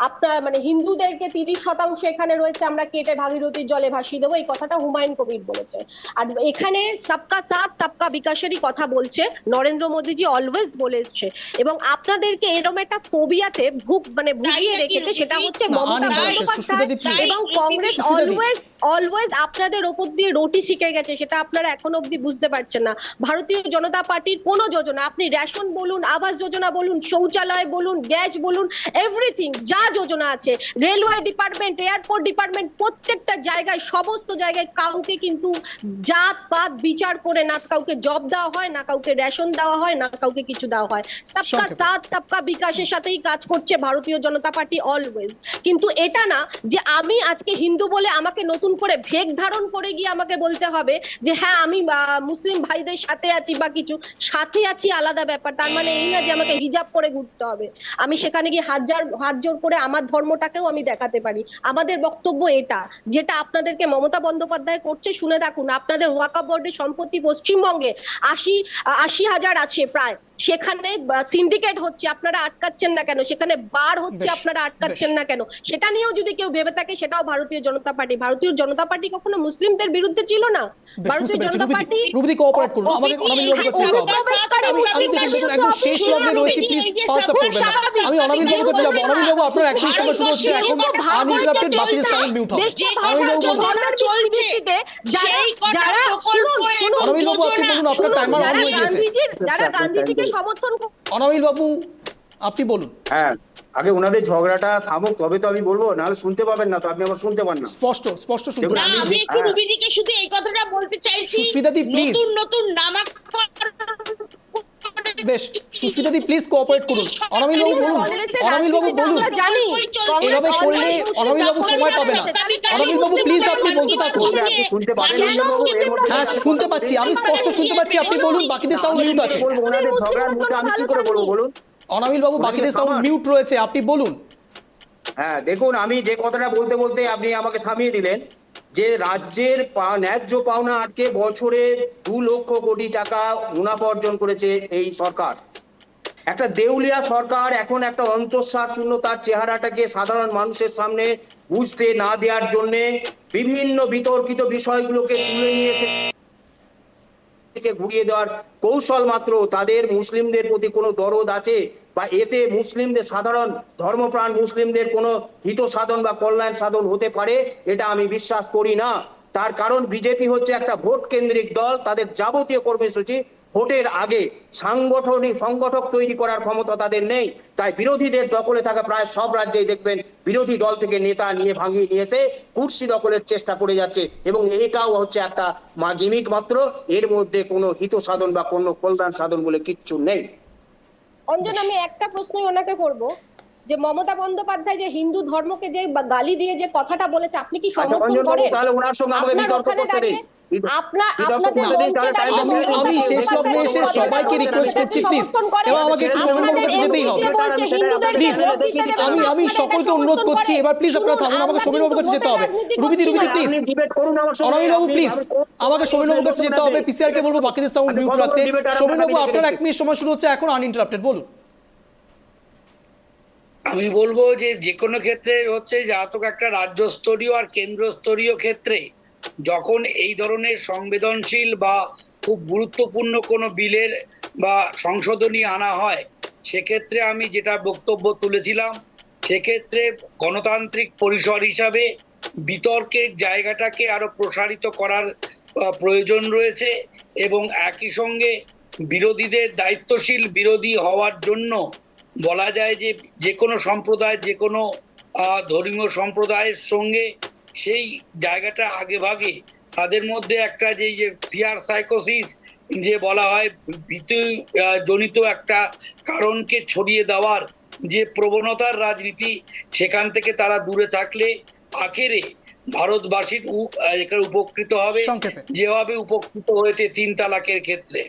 আপনার মানে হিন্দুদেরকে 30% এখানে রয়েছে, আমরা কেটে ভাগীরথীর জলে ভাসিয়ে দেবো, এই কথাটা হুমায়ুন কবির বলেছে। আর এখানে সবকা সাথ সবকা বিকাশেরই কথা বলছে নরেন্দ্র মোদীজি, অলওয়েজ বলে এসছে, এবং আপনাদেরকে এরকম একটা ফোবিয়াতে ভুগিয়ে রেখেছে, সেটা হচ্ছে না, মমতা আনইন্টারাপ্টেড। বন্দ্যোপাধ্যায় সুস্মিতাদি, please। এবং কংগ্রেস সুস্মিতাদি। অলওয়েজ আপনাদের ওপর দিয়ে রুটি শিখে গেছে, সেটা আপনারা এখন অব্দি বুঝতে পারছেন না। ভারতীয় জনতা পার্টির কোনো যোজনা, আপনি রেশন বলুন, আবাস যোজনা বলুন, শৌচালয় বলুন, গ্যাস বলুন, এভরিথিং যা যোজনা আছে, রেলওয়ে ডিপার্টমেন্ট, এয়ারপোর্ট ডিপার্টমেন্ট, প্রত্যেকটা জায়গায়, সমস্ত জায়গায় কাউকে কিন্তু জাত পাত বিচার করে না কাউকে জব দেওয়া হয়, না কাউকে রেশন দেওয়া হয়, না কাউকে কিছু দেওয়া হয়। সবকা সংক্ষেপে। সাথ সবকা বিকাশের সাথেই কাজ করছে ভারতীয় জনতা পার্টি অলওয়েজ। কিন্তু এটা না যে আমি আজকে হিন্দু বলে আমাকে নতুন করে ভেগ ধারণ করে গিয়ে আমাকে বলতে হবে যে হ্যাঁ আমি মুসলিম ভাইদের সাথে আছি বা কিছু, সাথে আছি আলাদা ব্যাপার, তার মানে এই না যে আমাকে হিজাব করে ঘুরতে হবে। আমি সেখানে গিয়ে হাত জোর করে আমার ধর্মটাকেও আমি দেখাতে পারি। আমাদের বক্তব্য এটা, যেটা আপনাদেরকে মমতা বন্দ্যোপাধ্যায় করছে, শুনে রাখুন, আপনাদের ওয়াকফ বোর্ডের সম্পত্তি পশ্চিমবঙ্গে 80,000 আছে প্রায়, সেখানে সিন্ডিকেট হচ্ছে, আপনারা আটকাচ্ছেন না কেন? সেখানে বার হচ্ছে, বেশ, আপনারা আটকাচ্ছেন বেশ। না কেন? সেটা নিয়েও যদি কেউ ভেবে থাকে, সেটাও ভারতীয় জনতা পার্টি কখনো মুসলিমদের বিরুদ্ধে ছিল না। বেশ, বুঝতে ভারতীয় পেরেছি। জনতা পার্টি রুবিদি কোঅপারেট করুন, আমাকে অনাবিল বাবুর কাছে যেতে হবে। আমি দেখুন একদম শেষ লগ্নে রয়েছি, প্লিজ পালস আপ করবেন না। আমি অনাবিল বাবুর কাছে যাবো। অনাবিল বাবু, আপনার 1 মিনিট সময় শুরু হচ্ছে এখন, আনইন্টারাপ্টেড, বাকিদের সাউন্ড মিউট হবে। অনাবিল বাবু বলুন। অনাবিল বাবু, আপনি বলুন, আপনার টাইমার অন হয়ে গিয়েছে। যারা গান্ধীজিকে সমর্থন অনাবিল বাবু, আপনি বলুন। হ্যাঁ, আগে ওনাদের ঝগড়াটা থামুক, তবে তো আমি বলবো, নাহলে শুনতে পাবেন না, তো আপনি আবার শুনতে পান না। স্পষ্ট স্পষ্ট শুনতে দেখুন, না, পাচ্ছি। আমি একটু রুবিদিকে শুধু এই কথাটা বলতে চাইছি, সুস্মিতাদি, please। নতুন নতুন নামাক বেশ, সুস্মিতাদি প্লিজ কোঅপারেট করুন। অনাবিল বাবু বলুন, অনাবিল বাবু বলুন। এভাবে করলে অনাবিল বাবু সময় পাবে না। অনাবিল বাবু প্লিজ, আপনি বলতে থাকুন। আপনি শুনতে পাবেন না বাবু, এর মধ্যে হ্যাঁ, শুনতে পাচ্ছি, আমি স্পষ্ট শুনতে পাচ্ছি, আপনি বলুন, বাকিদের সাউন্ড মিউট আছে। বলবো ওনাদের ঝগড়ার মধ্যে আমি কি করে বলবো বলুন? অনাবিল বাবু, বাকিদের সাউন্ড মিউট রয়েছে, আপনি বলুন। হ্যাঁ, দেখুন, আমি যে কথাটা বলতে বলতে আপনি আমাকে থামিয়ে দিলেন, যে রাজ্যের ন্যায্য পাওনা আটকে বছরে 2 লক্ষ কোটি টাকা মুনাফা অর্জন করেছে এই সরকার। একটা দেউলিয়া সরকার এখন একটা অন্তঃসার শূন্য তার চেহারাটাকে সাধারণ মানুষের সামনে বুঝতে না দেওয়ার জন্য বিভিন্ন বিতর্কিত বিষয়গুলোকে তুলে নিয়ে এসে ঘুরিয়ে দেওয়ার কৌশল মাত্র। তাদের মুসলিমদের প্রতি কোনো দরদ আছে বা এতে মুসলিমদের, সাধারণ ধর্মপ্রাণ মুসলিমদের কোনো হিত সাধন বা কল্যাণ সাধন হতে পারে, এটা আমি বিশ্বাস করি না। তার কারণ বিজেপি হচ্ছে একটা ভোট কেন্দ্রিক দল, তাদের যাবতীয় কর্মসূচি ভোটের আগে সংগঠক তৈরি করার ক্ষমতা তাদের নেই। তাই বিরোধীদের দখলে থাকা প্রায় সব রাজ্যেই দেখবেন বিরোধী দল থেকে নেতা নিয়ে ভাঙিয়ে নিয়েছে, কুর্সি দখলের চেষ্টা করে যাচ্ছে, এবং এটাও হচ্ছে একটা গিমিক মাত্র, এর মধ্যে কোনো হিত সাধন বা কোনো কল্যাণ সাধন বলে কিচ্ছু নেই। অঞ্জন, আমি একটা প্রশ্নই ওনাকে করব, যে মমতা বন্দ্যোপাধ্যায় যে হিন্দু ধর্মকে যে গালি দিয়ে যে কথাটা বলেছে, আপনি কি আচ্ছা সমর্থন অঞ্জন বাবু, করেন? তাহলে ওনার সঙ্গে আমাকে আপনার বিতর্ক ওখানে করতে দেই। আপনাদের আমি শেষ লগ্নে এসে সবাইকে রিকোয়েস্ট করছি প্লিজ, এবার আমাকে একটু সৌমেনবাবুর কাছে যেতেই হবে প্লিজ। আমি সকলকে অনুরোধ করছি, এবার প্লিজ আপনারা থামুন, আমাকে সৌমেনবাবুর কাছে যেতে হবে। রুবিদি প্লিজ, অনামিবাবু প্লিজ, আমাকে সৌমেনবাবুর কাছে যেতে হবে। পিসিআর কে বলবো বাকিদের সাউন্ড মিউট রাখতে। সৌমেনবাবু আপনার 1 মিনিট সময় শুরু হচ্ছে এখন, আনইন্টারাপ্টেড, বলুন। আমি বলবো যে যে কোনো ক্ষেত্রে হচ্ছে জাতক একটা রাজ্যস্তরীয় আর কেন্দ্রস্তরীয় ক্ষেত্রে যখন এই ধরনের সংবেদনশীল বা খুব গুরুত্বপূর্ণ কোনো বিলের বা সংশোধনী আনা হয়, সেক্ষেত্রে আমি যেটা বক্তব্য তুলেছিলাম, সেক্ষেত্রে গণতান্ত্রিক পরিসর হিসাবে বিতর্কের জায়গাটাকে আরো প্রসারিত করার প্রয়োজন রয়েছে এবং একই সঙ্গে বিরোধীদের দায়িত্বশীল বিরোধী হওয়ার জন্য বলা যায় যে যে কোনো সম্প্রদায়, যে কোনো ধর্মীয় সম্প্রদায়ের সঙ্গে সেই জায়গাটা আগে ভাগে তাদের মধ্যে একটা যে ফিয়ার সাইকোসিস যে বলা হয়, ভীতি জনিত একটা কারণকে ছড়িয়ে দেওয়ার যে প্রবণতার রাজনীতি, সেখান থেকে তারা দূরে থাকলে আখেরে ভারতবাসীর উপকৃত হবে, যেভাবে উপকৃত হয়েছে 3 তালাকের ক্ষেত্রে।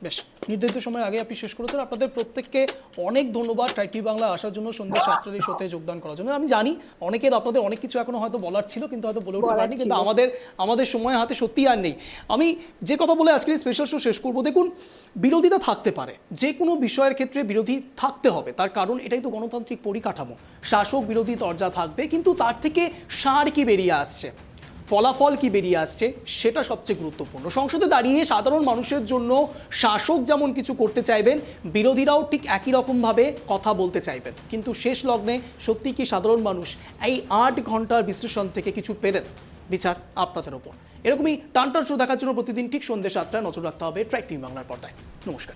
বেশ, নির্ধারিত সময়ের আগে আপনি শেষ করেছেন। আপনাদের প্রত্যেককে অনেক ধন্যবাদ ট্রাইব টিভি বাংলা আসার জন্য, সন্ধ্যা 7টার এই শোতে যোগদান করার জন্য। আমি জানি অনেকের আপনাদের অনেক কিছু এখনো হয়তো বলার ছিল, কিন্তু হয়তো বলে উঠতে পারিনি, কিন্তু আমাদের সময় হাতে সত্যি আর নেই। আমি যে কথা বলে আজকের এই স্পেশাল শো শেষ করবো, দেখুন বিরোধিতা থাকতে পারে, যে কোনো বিষয়ের ক্ষেত্রে বিরোধী থাকতে হবে, তার কারণ এটাই তো গণতান্ত্রিক পরিকাঠামো। শাসক বিরোধী দরজা থাকবে, কিন্তু তার থেকে সার কি বেরিয়ে আসছে, ফলাফল কি বেরিয়ে আসছে, সেটা সবচেয়ে গুরুত্বপূর্ণ। সংসদে দাঁড়িয়ে সাধারণ মানুষের জন্য শাসক যেমন কিছু করতে চাইবেন, বিরোধীরাও ঠিক একই রকমভাবে কথা বলতে চাইবেন। কিন্তু শেষ লগ্নে সত্যি কি সাধারণ মানুষ এই 8 ঘন্টার বিশ্লেষণ থেকে কিছু পেলেন? বিচার আপনাদের ওপর। এরকমই টানটান শো দেখার জন্য প্রতিদিন ঠিক সন্ধ্যে 7টায় নজর রাখতে হবে ট্রাইব টিভি বাংলার পর্দায়। নমস্কার।